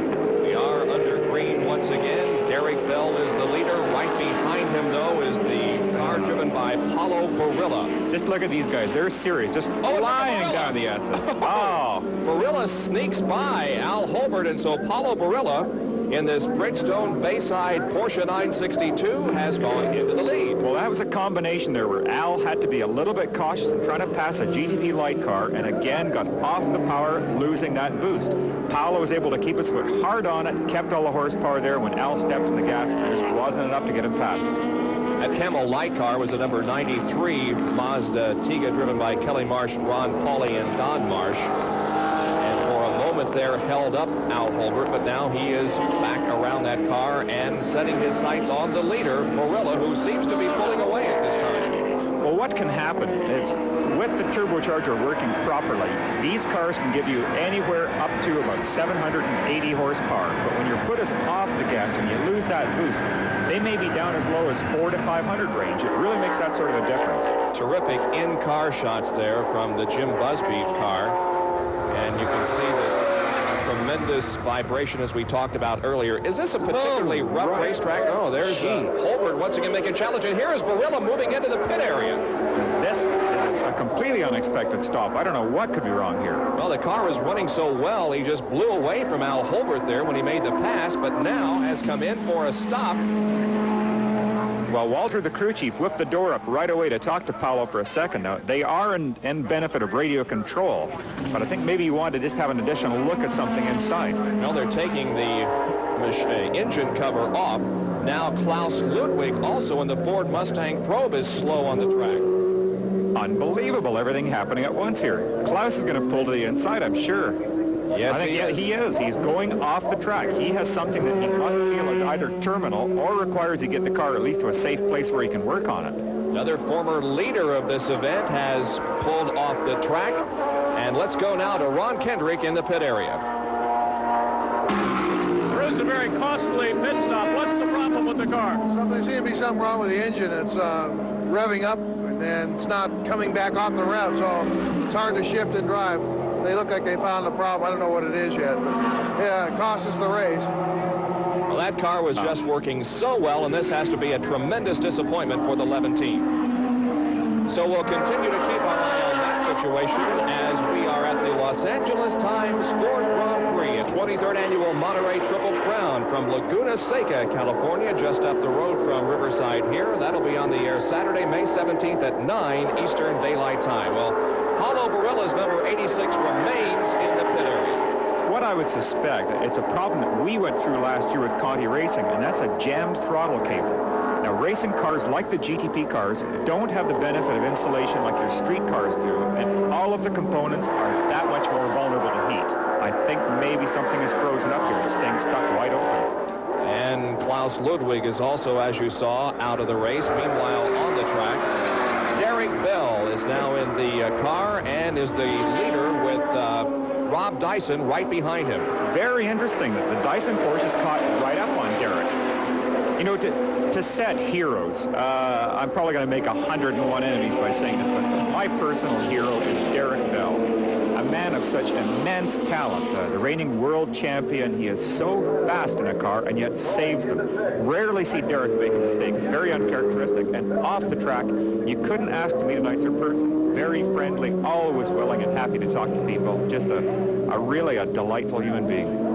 [SPEAKER 1] We are under green once again. Derek Bell is the leader. Right behind him, though, is the car driven by Paulo Barilla.
[SPEAKER 2] Just look at these guys. They're serious. Just flying down the S's. Oh.
[SPEAKER 1] Barilla sneaks by Al Holbert, and so Paulo Barilla in this Bridgestone Bayside Porsche 962 has gone into the lead.
[SPEAKER 2] Well, that was a combination there where Al had to be a little bit cautious in trying to pass a GTP light car and again got off the power, losing that boost. Paolo was able to keep his foot hard on it, kept all the horsepower there. When Al stepped in the gas, it just wasn't enough to get him past.
[SPEAKER 1] That Camel light car was a number 93 Mazda Tiga driven by Kelly Marsh, Ron Pauley, and Don Marsh. And for a moment there held up Al Holbert, but now he is back around that car and setting his sights on the leader, Barilla, who seems to be pulling away at this time.
[SPEAKER 2] Well, what can happen is with the turbocharger working properly, these cars can give you anywhere up to about 780 horsepower. But when your foot is off the gas and you lose that boost, they may be down as low as 400 to 500 range. It really makes that sort of a difference.
[SPEAKER 1] Terrific in-car shots there from the Jim Busby car. And you can see the tremendous vibration as we talked about earlier. Is this a particularly rough racetrack? Oh, there's Holbert once again making a challenge. And here is Barilla moving into the pit area.
[SPEAKER 2] This is a completely unexpected stop. I don't know what could be wrong here.
[SPEAKER 1] Well, the car was running so well, he just blew away from Al Holbert there when he made the pass, but now has come in for a stop.
[SPEAKER 2] Well, Walter, the crew chief, whipped the door up right away to talk to Paolo for a second. Now, they are in benefit of radio control, but I think maybe you want to just have an additional look at something inside.
[SPEAKER 1] Well, they're taking the engine cover off. Now Klaus Ludwig, also in the Ford Mustang Probe, is slow on the track.
[SPEAKER 2] Unbelievable, everything happening at once here. Klaus is going to pull to the inside, I'm sure.
[SPEAKER 1] Yes,
[SPEAKER 2] I think he is. He's going off the track. He has something that he must feel is either terminal or requires he get the car at least to a safe place where he can work on it.
[SPEAKER 1] Another former leader of this event has pulled off the track. And let's go now to Ron Kendrick in the pit area.
[SPEAKER 3] Bruce, a very costly pit stop. What's the problem with the car?
[SPEAKER 8] There seems to be something wrong with the engine. It's revving up, and it's not coming back off the rev, so it's hard to shift and drive. They look like they found the problem. I don't know what it is yet, but yeah, it cost us the race.
[SPEAKER 1] Well, that car was just working so well, and this has to be a tremendous disappointment for the Levin team. So we'll continue to keep our eye on that situation as we are at the Los Angeles Times Ford Grand Prix, a 23rd annual Monterey Triple Crown from Laguna Seca, California, just up the road from Riverside here. That'll be on the air Saturday, May 17th at 9 Eastern Daylight Time. Well, Paulo Barilla's number 86 remains in the pit area.
[SPEAKER 2] What I would suspect, it's a problem that we went through last year with Conti Racing, and that's a jammed throttle cable. Now, racing cars like the GTP cars don't have the benefit of insulation like your street cars do, and all of the components are that much more vulnerable to heat. I think maybe something is frozen up here. This thing's stuck wide open.
[SPEAKER 1] And Klaus Ludwig is also, as you saw, out of the race. Meanwhile, on the track, Derek Bell is now in the car and is the leader with Rob Dyson right behind him.
[SPEAKER 2] Very interesting that the Dyson Porsche is caught right up on Derek. You know, to set heroes, I'm probably going to make 101 enemies by saying this, but my personal hero is Derek Bell, a man of such immense talent, the reigning world champion. He is so fast in a car and yet saves them. Rarely see Derek make a mistake. It's very uncharacteristic, and off the track, you couldn't ask to meet a nicer person. Very friendly, always willing and happy to talk to people. Just really a delightful human being.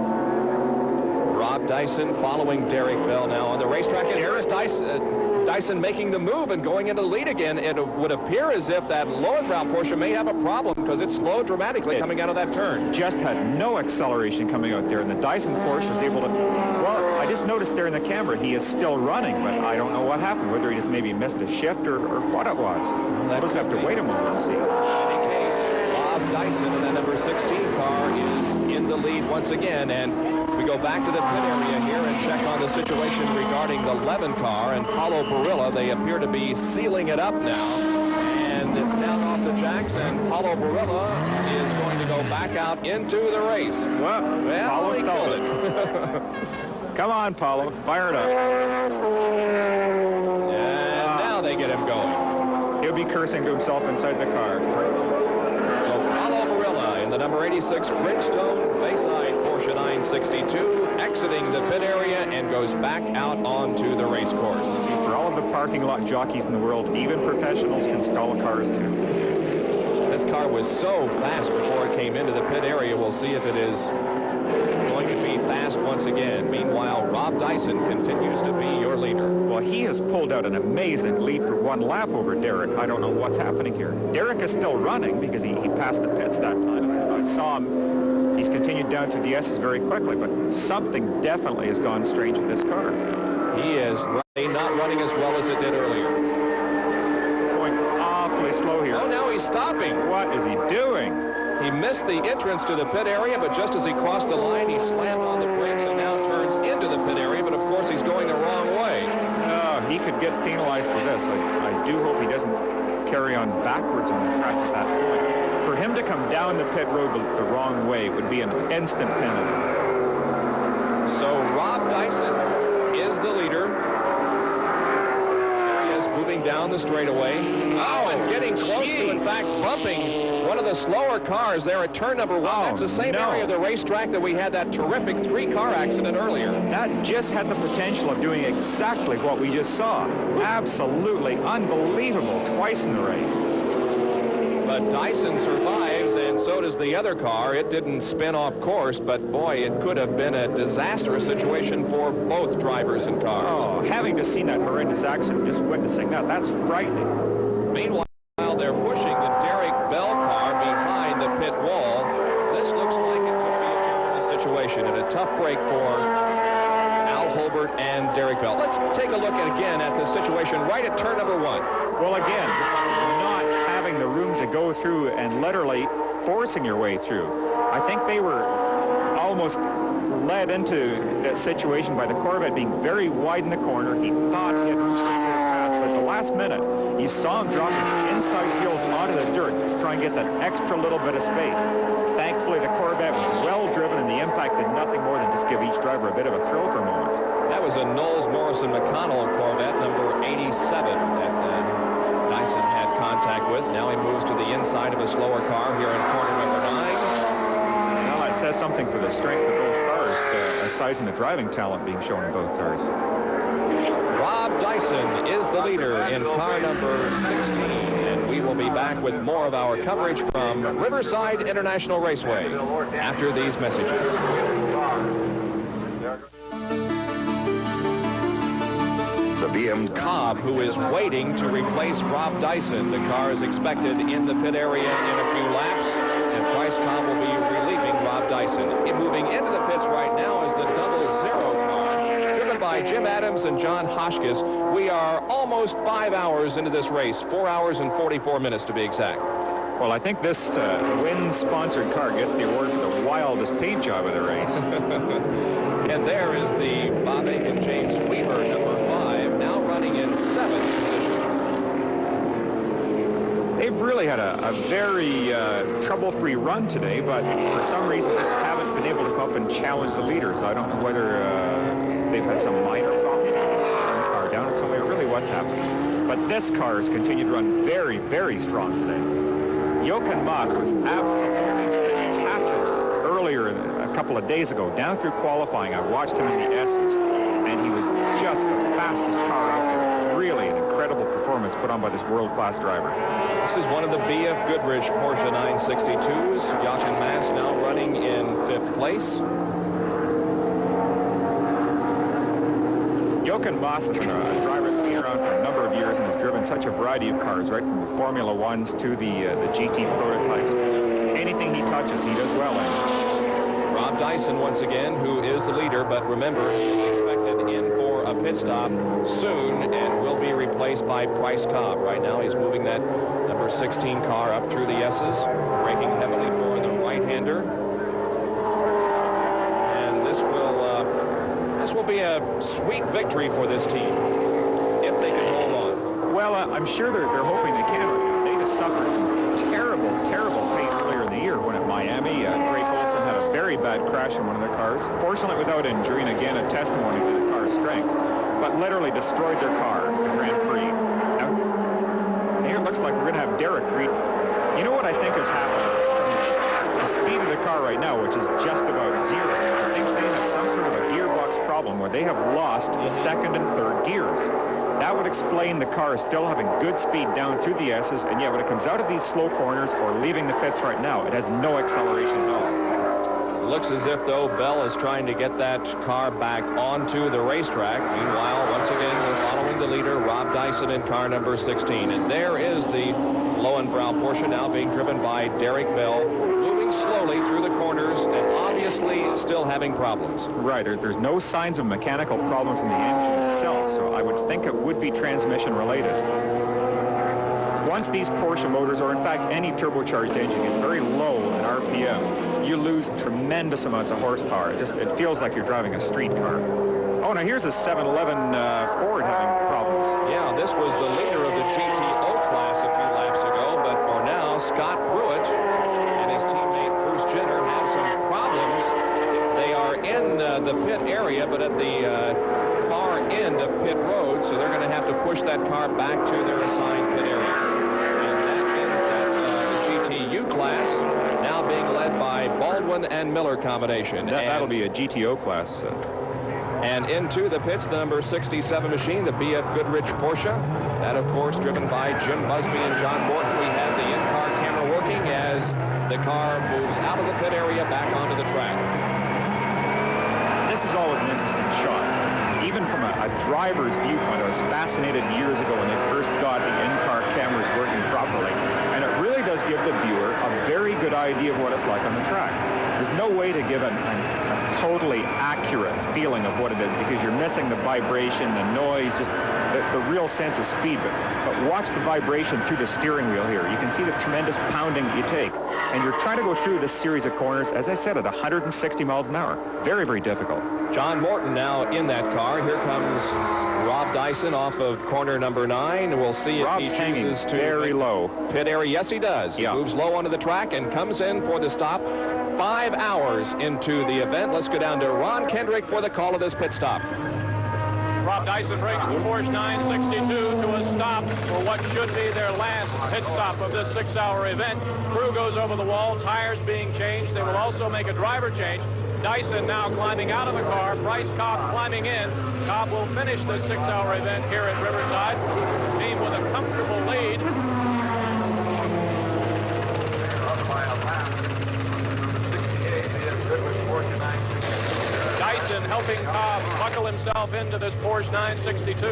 [SPEAKER 1] Rob Dyson following Derek Bell now on the racetrack. And here is Dyson making the move and going into the lead again. It would appear as if that Lowenbrow Porsche may have a problem because it slowed dramatically coming out of that turn.
[SPEAKER 2] Just had no acceleration coming out there, and the Dyson Porsche was able to... Well, I just noticed there in the camera he is still running, but I don't know what happened, whether he just maybe missed a shift or what it was. We'll just have to wait a moment and see.
[SPEAKER 1] In any case, Rob Dyson in that number 16 car is in the lead once again, and we go back to the pit area here and check on the situation regarding the Levin car and Paulo Barilla. They appear to be sealing it up now, and it's down off the jacks, and Paulo Barilla is going to go back out into the race.
[SPEAKER 2] Well
[SPEAKER 1] Paulo
[SPEAKER 2] he
[SPEAKER 1] stalled it.
[SPEAKER 2] Come on, Paulo, fire it up.
[SPEAKER 1] And now they get him going.
[SPEAKER 2] He'll be cursing to himself inside the car.
[SPEAKER 1] So Paulo Barilla in the number 86 Bridgestone Bayside Porsche 962 exiting the pit area and goes back out onto the race course.
[SPEAKER 2] See, for all of the parking lot jockeys in the world, even professionals can stall cars too.
[SPEAKER 1] This car was so fast before it came into the pit area. We'll see if it is going to be fast once again. Meanwhile, Rob Dyson continues to be your leader.
[SPEAKER 2] Well, he has pulled out an amazing lead for one lap over Derek. I don't know what's happening here. Derek is still running because he passed the pits that time. I saw him. He's continued down through the S's very quickly, but something definitely has gone strange with this car.
[SPEAKER 1] He is not running as well as it did earlier.
[SPEAKER 2] Going awfully slow here.
[SPEAKER 1] Oh, now he's stopping.
[SPEAKER 2] What is he doing?
[SPEAKER 1] He missed the entrance to the pit area, but just as he crossed the line, he slammed on the brakes and now turns into the pit area, but of course he's going the wrong way.
[SPEAKER 2] No, he could get penalized for this. I do hope he doesn't carry on backwards on the track at that point. For him to come down the pit road the wrong way would be an instant penalty.
[SPEAKER 1] So Rob Dyson is the leader. There he is, moving down the straightaway. Oh, and getting close to, in fact, bumping one of the slower cars there at turn number 1. That's the same area of the racetrack that we had that terrific 3-car accident earlier.
[SPEAKER 2] That just had the potential of doing exactly what we just saw. Absolutely unbelievable twice in the race.
[SPEAKER 1] But Dyson survives, and so does the other car. It didn't spin off course, but boy, it could have been a disastrous situation for both drivers and cars.
[SPEAKER 2] Oh, having just seen that horrendous accident, just witnessing that, that's frightening.
[SPEAKER 1] Meanwhile, they're pushing the Derek Bell car behind the pit wall. This looks like it could be a terrible situation and a tough break for Al Holbert and Derek Bell. Let's take a look again at the situation right at turn number 1.
[SPEAKER 2] Well, again, not having the room to go through and literally forcing your way through. I think they were almost led into that situation by the Corvette being very wide in the corner. He thought he had straight path, but at the last minute, you saw him drop his inside wheels onto the dirt to try and get that extra little bit of space. Thankfully, the Corvette was well driven, and the impact did nothing more than just give each driver a bit of a thrill for a moment.
[SPEAKER 1] That was a Knowles Morrison McConnell Corvette, number 87, that Dyson had contact with. Now he moves to the inside of a slower car here in corner number 9.
[SPEAKER 2] Well, that says something for the strength of both cars, aside from the driving talent being shown in both cars.
[SPEAKER 1] Rob Dyson is the leader in car number 16, and we will be back with more of our coverage from Riverside International Raceway after these messages. The BM Cobb, who is waiting to replace Rob Dyson. The car is expected in the pit area in a few laps, and Price Cobb will be relieving Rob Dyson. Moving into the pits right now is the 00 car, driven by Jim Adams and John Hoskins. We are almost 5 hours into this race, 4 hours and 44 minutes to be exact.
[SPEAKER 2] Well, I think this Wynn-sponsored car gets the award for the wildest paint job of the race.
[SPEAKER 1] And there is the Bob Aiken James Weaver, number 5, now running in 7th position.
[SPEAKER 2] They've really had a very trouble-free run today, but for some reason just haven't been able to come up and challenge the leaders. I don't know whether they've had some minor problems with the car down in some way, or really what's happening. But this car has continued to run very, very strong today. Jochen Mass was absolutely spectacular earlier, a couple of days ago, down through qualifying. I watched him in the S's, and he was just the fastest car out there. Really an incredible performance put on by this world-class driver.
[SPEAKER 1] This is one of the B.F. Goodrich Porsche 962s. Jochen Mass now running in 5th place.
[SPEAKER 2] Jochen Mass has been a driver that's been around for a number of years and has driven such a variety of cars, right from the Formula 1s to the GT prototypes. Anything he touches, he does well in.
[SPEAKER 1] Rob Dyson, once again, who is the leader, but remember, he is expected in for a pit stop soon and will be replaced by Price Cobb. Right now, he's moving that number 16 car up through the S's, braking heavily for the right-hander. And this will be a sweet victory for this team if they can hold on.
[SPEAKER 2] Well, I'm sure they're hoping they can. They just suffered some terrible, terrible pain earlier in the year when at Miami, Drake Olsen had a very bad crash in one of their cars. Fortunately, without injury, and again, a testimony to the car's strength, but literally destroyed their car at the Grand Prix. Now, here it looks like we're going to have Derek Reed. You know what I think has happened? The speed of the car right now, which is just about 0. I think they have some sort of a gearbox problem where they have lost 2nd and 3rd gears. That would explain the car still having good speed down through the S's, and yet when it comes out of these slow corners or leaving the pits right now, it has no acceleration at all.
[SPEAKER 1] Looks as if, though, Bell is trying to get that car back onto the racetrack. Meanwhile, once again, we're following the leader, Rob Dyson, in car number 16. And there is the Lowenbrow Porsche now being driven by Derek Bell, moving slowly through the corners and obviously still having problems.
[SPEAKER 2] Right. There's no signs of mechanical problem from the engine itself, so I would think it would be transmission related. Once these Porsche motors, or in fact any turbocharged engine, gets very low in RPM, you lose tremendous amounts of horsepower. It feels like you're driving a street car. Oh, now here's a 711 Ford having problems.
[SPEAKER 1] Yeah, this was the leader of the GTO class a few laps ago, but for now, Scott Pruitt and his teammate Bruce Jenner have some problems. They are in the pit area, but at the far end of pit road, so they're going to have to push that car back to their assigned pit area. GTU class now being led by Baldwin and Miller combination.
[SPEAKER 2] That'll be a GTO class.
[SPEAKER 1] And into the pits, the number 67 machine, the BF Goodrich Porsche. That, of course, driven by Jim Busby and John Morton. We have the in-car camera working as the car moves out of the pit area back onto the track.
[SPEAKER 2] This is always an interesting shot. Even from a driver's viewpoint, I was fascinated years ago when they first got the in-car cameras working properly. And it really does give the viewer a very good idea of what it's like on the track. There's no way to give a totally accurate feeling of what it is because you're missing the vibration, the noise, just the real sense of speed. But watch the vibration through the steering wheel here. You can see the tremendous pounding that you take. And you're trying to go through this series of corners, as I said, at 160 miles an hour. Very, very difficult.
[SPEAKER 1] John Morton now in that car. Here comes Rob Dyson off of corner number 9. We'll see if
[SPEAKER 2] Rob's
[SPEAKER 1] he chooses to
[SPEAKER 2] very low.
[SPEAKER 1] Pit area. Yes, he does.
[SPEAKER 2] Yeah.
[SPEAKER 1] He moves low onto the track and comes in for the stop. 5 hours into the event. Let's go down to Ron Kendrick for the call of this pit stop.
[SPEAKER 3] Rob Dyson brings the Porsche 962 to a stop for what should be their last pit stop of this 6-hour event. Crew goes over the wall, tires being changed. They will also make a driver change. Dyson now climbing out of the car, Bryce Cobb climbing in. Cobb will finish this 6-hour event here at Riverside. Team with a comfortable lead. Dyson helping Cobb buckle himself into this Porsche 962.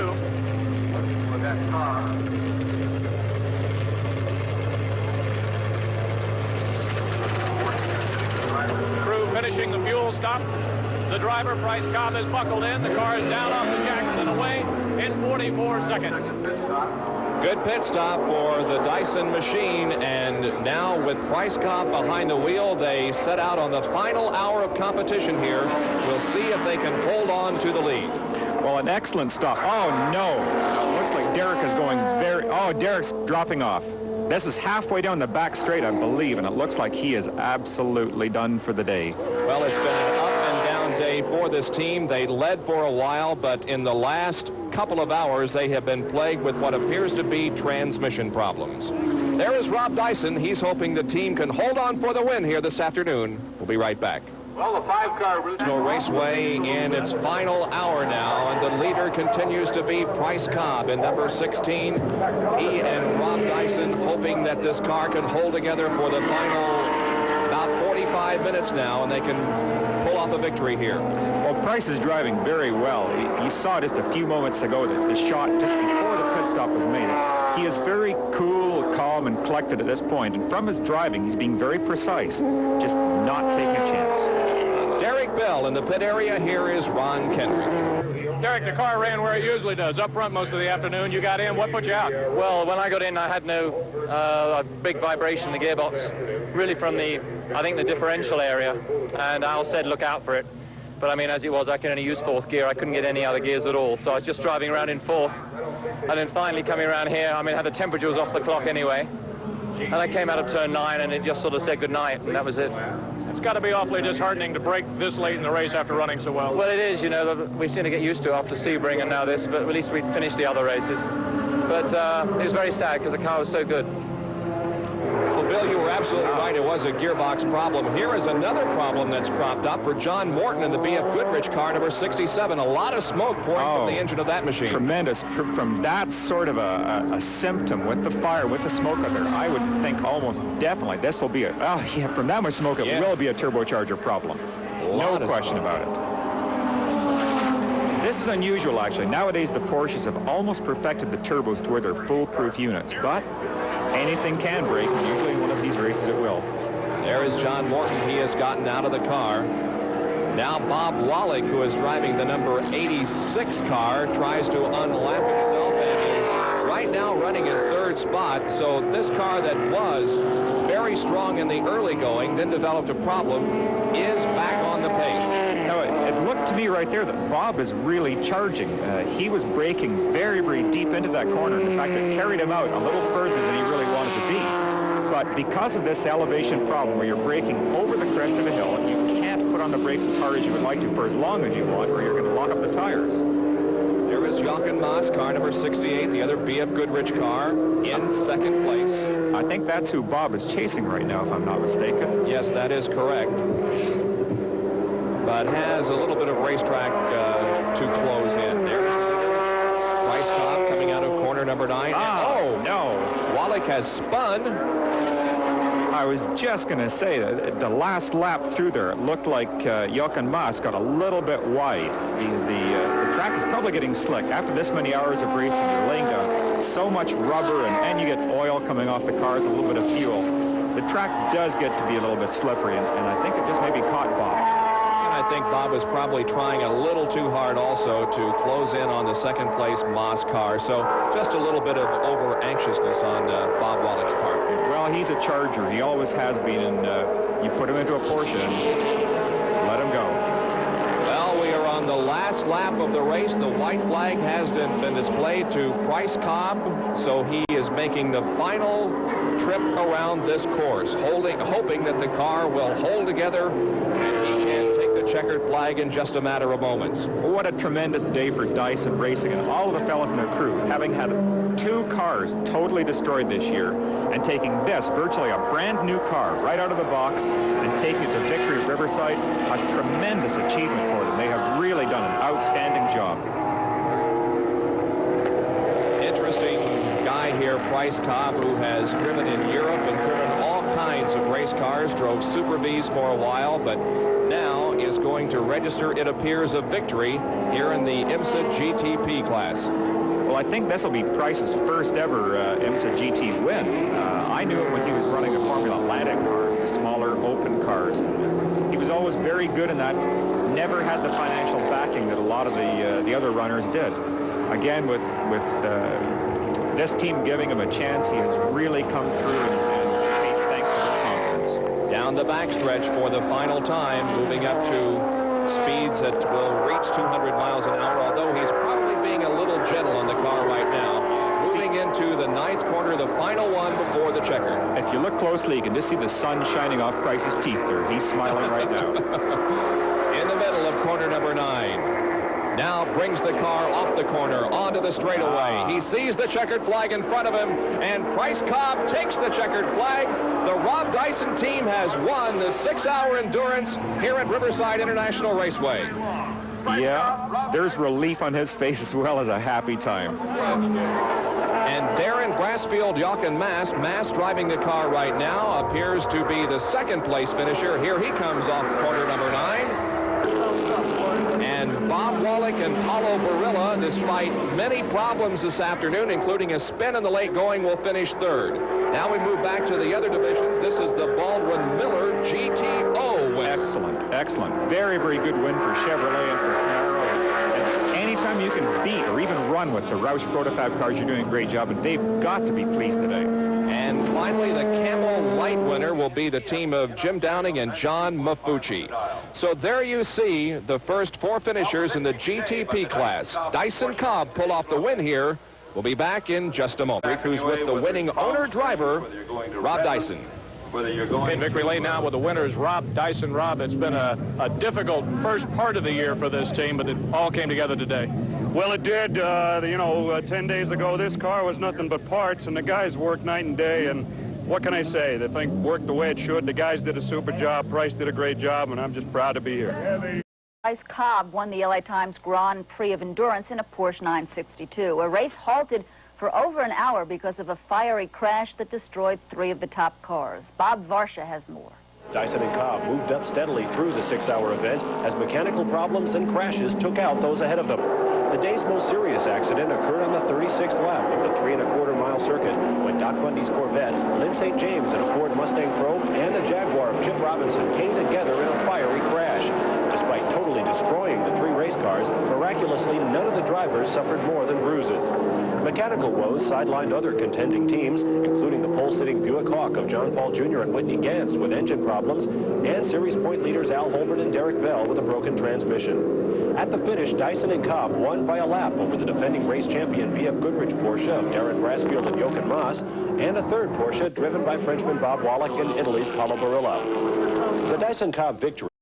[SPEAKER 3] Crew finishing the fuel stop. The driver, Bryce Cobb, is buckled in. The car is down off the jacks and away in 44 seconds.
[SPEAKER 1] Good pit stop for the Dyson machine, and now with Bryce Cobb behind the wheel, they set out on the final hour of competition here. We'll see if they can hold on to the lead.
[SPEAKER 2] Well, an excellent stop. Oh, no. It looks like Derek is going Derek's dropping off. This is halfway down the back straight, I believe, and it looks like he is absolutely done for the day.
[SPEAKER 1] Well, it's been an up and down day for this team. They led for a while, but in the last couple of hours, they have been plagued with what appears to be transmission problems. There is Rob Dyson. He's hoping the team can hold on for the win here this afternoon. We'll be right back.
[SPEAKER 9] Well, the 5-car
[SPEAKER 1] Raceway in its final hour now, and the leader continues to be Bryce Cobb in number 16. He and Rob Dyson hoping that this car can hold together for the final about 45 minutes now, and they can pull off a victory here.
[SPEAKER 2] Well, Price is driving very well. You saw just a few moments ago that the shot just before the pit stop was made. He is very cool, calm, and collected at this point, and from his driving, he's being very precise, just not taking a chance.
[SPEAKER 1] Derek Bell in the pit area. Here is Ron Kendrick.
[SPEAKER 3] Derek, the car ran where it usually does, up front most of the afternoon. You got in. What put you out?
[SPEAKER 4] Well, when I got in, I had no big vibration in the gearbox, really from I think the differential area, and Al said look out for it. But I mean, as it was, I can only use 4th gear. I couldn't get any other gears at all, so I was just driving around in 4th. And then finally coming around here, I mean, the temperature was off the clock anyway. And I came out of turn 9, and it just sort of said goodnight, and that was it.
[SPEAKER 3] It's got to be awfully disheartening to break this late in the race after running so well.
[SPEAKER 4] Well, it is, you know. We seem to get used to it after Sebring and now this, but at least we finished the other races. But it was very sad because the car was so good.
[SPEAKER 1] Well, Bill, you were absolutely right. It was a gearbox problem. Here is another problem that's cropped up for John Morton in the B.F. Goodrich car, number 67. A lot of smoke pouring from the engine of that machine.
[SPEAKER 2] Tremendous. From that sort of a symptom with the fire, with the smoke out there, I would think almost definitely this will be from that much smoke, it will be a turbocharger problem. No question about it. This is unusual, actually. Nowadays, the Porsches have almost perfected the turbos to where they're foolproof units, but anything can break, and usually in one of these races it will.
[SPEAKER 1] There is John Morton. He has gotten out of the car. Now Bob Wallach, who is driving the number 86 car, tries to unlap himself and is right now running in third spot. So this car that was very strong in the early going, then developed a problem, is back on the pace.
[SPEAKER 2] Now, it looked to me right there that Bob is really charging. He was braking very, very deep into that corner. In fact, it carried him out a little further than he really wanted to be. But because of this elevation problem where you're braking over the crest of a hill, you can't put on the brakes as hard as you would like to for as long as you want, or you're going to lock up the tires.
[SPEAKER 1] There is Jochen Mass, car number 68, the other B.F. Goodrich car, in second place.
[SPEAKER 2] I think that's who Bob is chasing right now, if I'm not mistaken.
[SPEAKER 1] Yes, that is correct. But has a little bit of racetrack to close in. There's Bryce Cobb coming out of corner number 9.
[SPEAKER 2] Oh, no.
[SPEAKER 1] Wallach has spun.
[SPEAKER 2] I was just going to say that the last lap through there, it looked like Jochen Mass got a little bit wide because the track is probably getting slick. After this many hours of racing, you're laying down so much rubber and you get oil coming off the cars, a little bit of fuel. The track does get to be a little bit slippery, and I think it just maybe caught Bob.
[SPEAKER 1] I think Bob was probably trying a little too hard also to close in on the second place Moss car. So just a little bit of over anxiousness on Bob Wallach's part.
[SPEAKER 2] Well, he's a charger. He always has been. And you put him into a Porsche and let him go.
[SPEAKER 1] Well, we are on the last lap of the race. The white flag has been displayed to Bryce Cobb. So he is making the final trip around this course, hoping that the car will hold together and he can take the checkered flag in just a matter of moments.
[SPEAKER 2] What a tremendous day for Dyson Racing and all of the fellows in their crew, having had 2 cars totally destroyed this year and taking this, virtually a brand new car, right out of the box and taking it to victory at Riverside. A tremendous achievement for them. They have really done an outstanding job.
[SPEAKER 1] Interesting guy here, Bryce Cobb, who has driven in Europe and driven all kinds of race cars, drove Super Bs for a while, but now is going to register, it appears, a victory here in the IMSA GTP class.
[SPEAKER 2] Well, I think this will be Price's first ever IMSA GT win. I knew it when he was running the Formula Atlantic cars, the smaller open cars. He was always very good in that, never had the financial backing that a lot of the other runners did. Again, with this team giving him a chance, he has really come through and paid thanks for the confidence.
[SPEAKER 1] Down the backstretch for the final time, moving up to speeds that will reach 200 miles an hour, although he's probably being a little gentle on the car right now. Moving into the 9th corner, the final one before the checker.
[SPEAKER 2] If you look closely, you can just see the sun shining off Price's teeth there. He's smiling right now.
[SPEAKER 1] In the middle of corner number 9. Now brings the car off the corner onto the straightaway. He sees the checkered flag in front of him, and Bryce Cobb takes the checkered flag. The Rob Dyson team has won the 6-hour endurance here at Riverside International Raceway.
[SPEAKER 2] Yeah, there's relief on his face as well as a happy time.
[SPEAKER 1] And Darren Brassfield, Jochen Mass driving the car right now, appears to be the 2nd place finisher. Here he comes off corner number 9. And Bob Wallach and Paulo Barilla, despite many problems this afternoon, including a spin in the late going, will finish 3rd. Now we move back to the other divisions. This is the Baldwin Miller GTO win.
[SPEAKER 2] Excellent, excellent. Very, very good win for Chevrolet and for Camaro. And anytime you can beat or even run with the Roush Protofab cars, you're doing a great job, and they've got to be pleased today.
[SPEAKER 1] And finally, the Camel Light winner will be the team of Jim Downing and John Mafucci. So there you see the first 4 finishers in the GTP class. Dyson Cobb pull off the win here. We'll be back in just a moment. Who's with the winning owner-driver, Rob Dyson.
[SPEAKER 3] In victory lane now with the winners, Rob Dyson. Rob, it's been a difficult first part of the year for this team, but it all came together today.
[SPEAKER 9] Well, it did. 10 days ago, this car was nothing but parts, and the guys worked night and day, and
[SPEAKER 7] what can I say? The thing worked the way it should. The guys did a super job. Price did a great job, and I'm just proud to be here.
[SPEAKER 9] Bryce Cobb won the LA Times Grand Prix of Endurance in a Porsche 962. A race halted for over an hour because of a fiery crash that destroyed 3 of the top cars. Bob Varsha has more.
[SPEAKER 10] Dyson and Cobb moved up steadily through the 6-hour event as mechanical problems and crashes took out those ahead of them. The day's most serious accident occurred on the 36th lap of the 3.25-mile circuit when Doc Bundy's Corvette, Lyn St. James in a Ford Mustang Probe, and a Jaguar of Chip Robinson came together in a fiery crash. Despite totally destroying the 3 race cars, miraculously none of the drivers suffered more than bruises. Mechanical woes sidelined other contending teams, including the pole-sitting Buick Hawk of John Paul Jr. and Whitney Gantz with engine problems, and series point leaders Al Holbert and Derek Bell with a broken transmission. At the finish, Dyson and Cobb won by a lap over the defending race champion BF Goodrich Porsche of Darren Brasfield and Jochen Mass, and a third Porsche driven by Frenchman Bob Wallach and Italy's Paolo Barilla. The Dyson-Cobb victory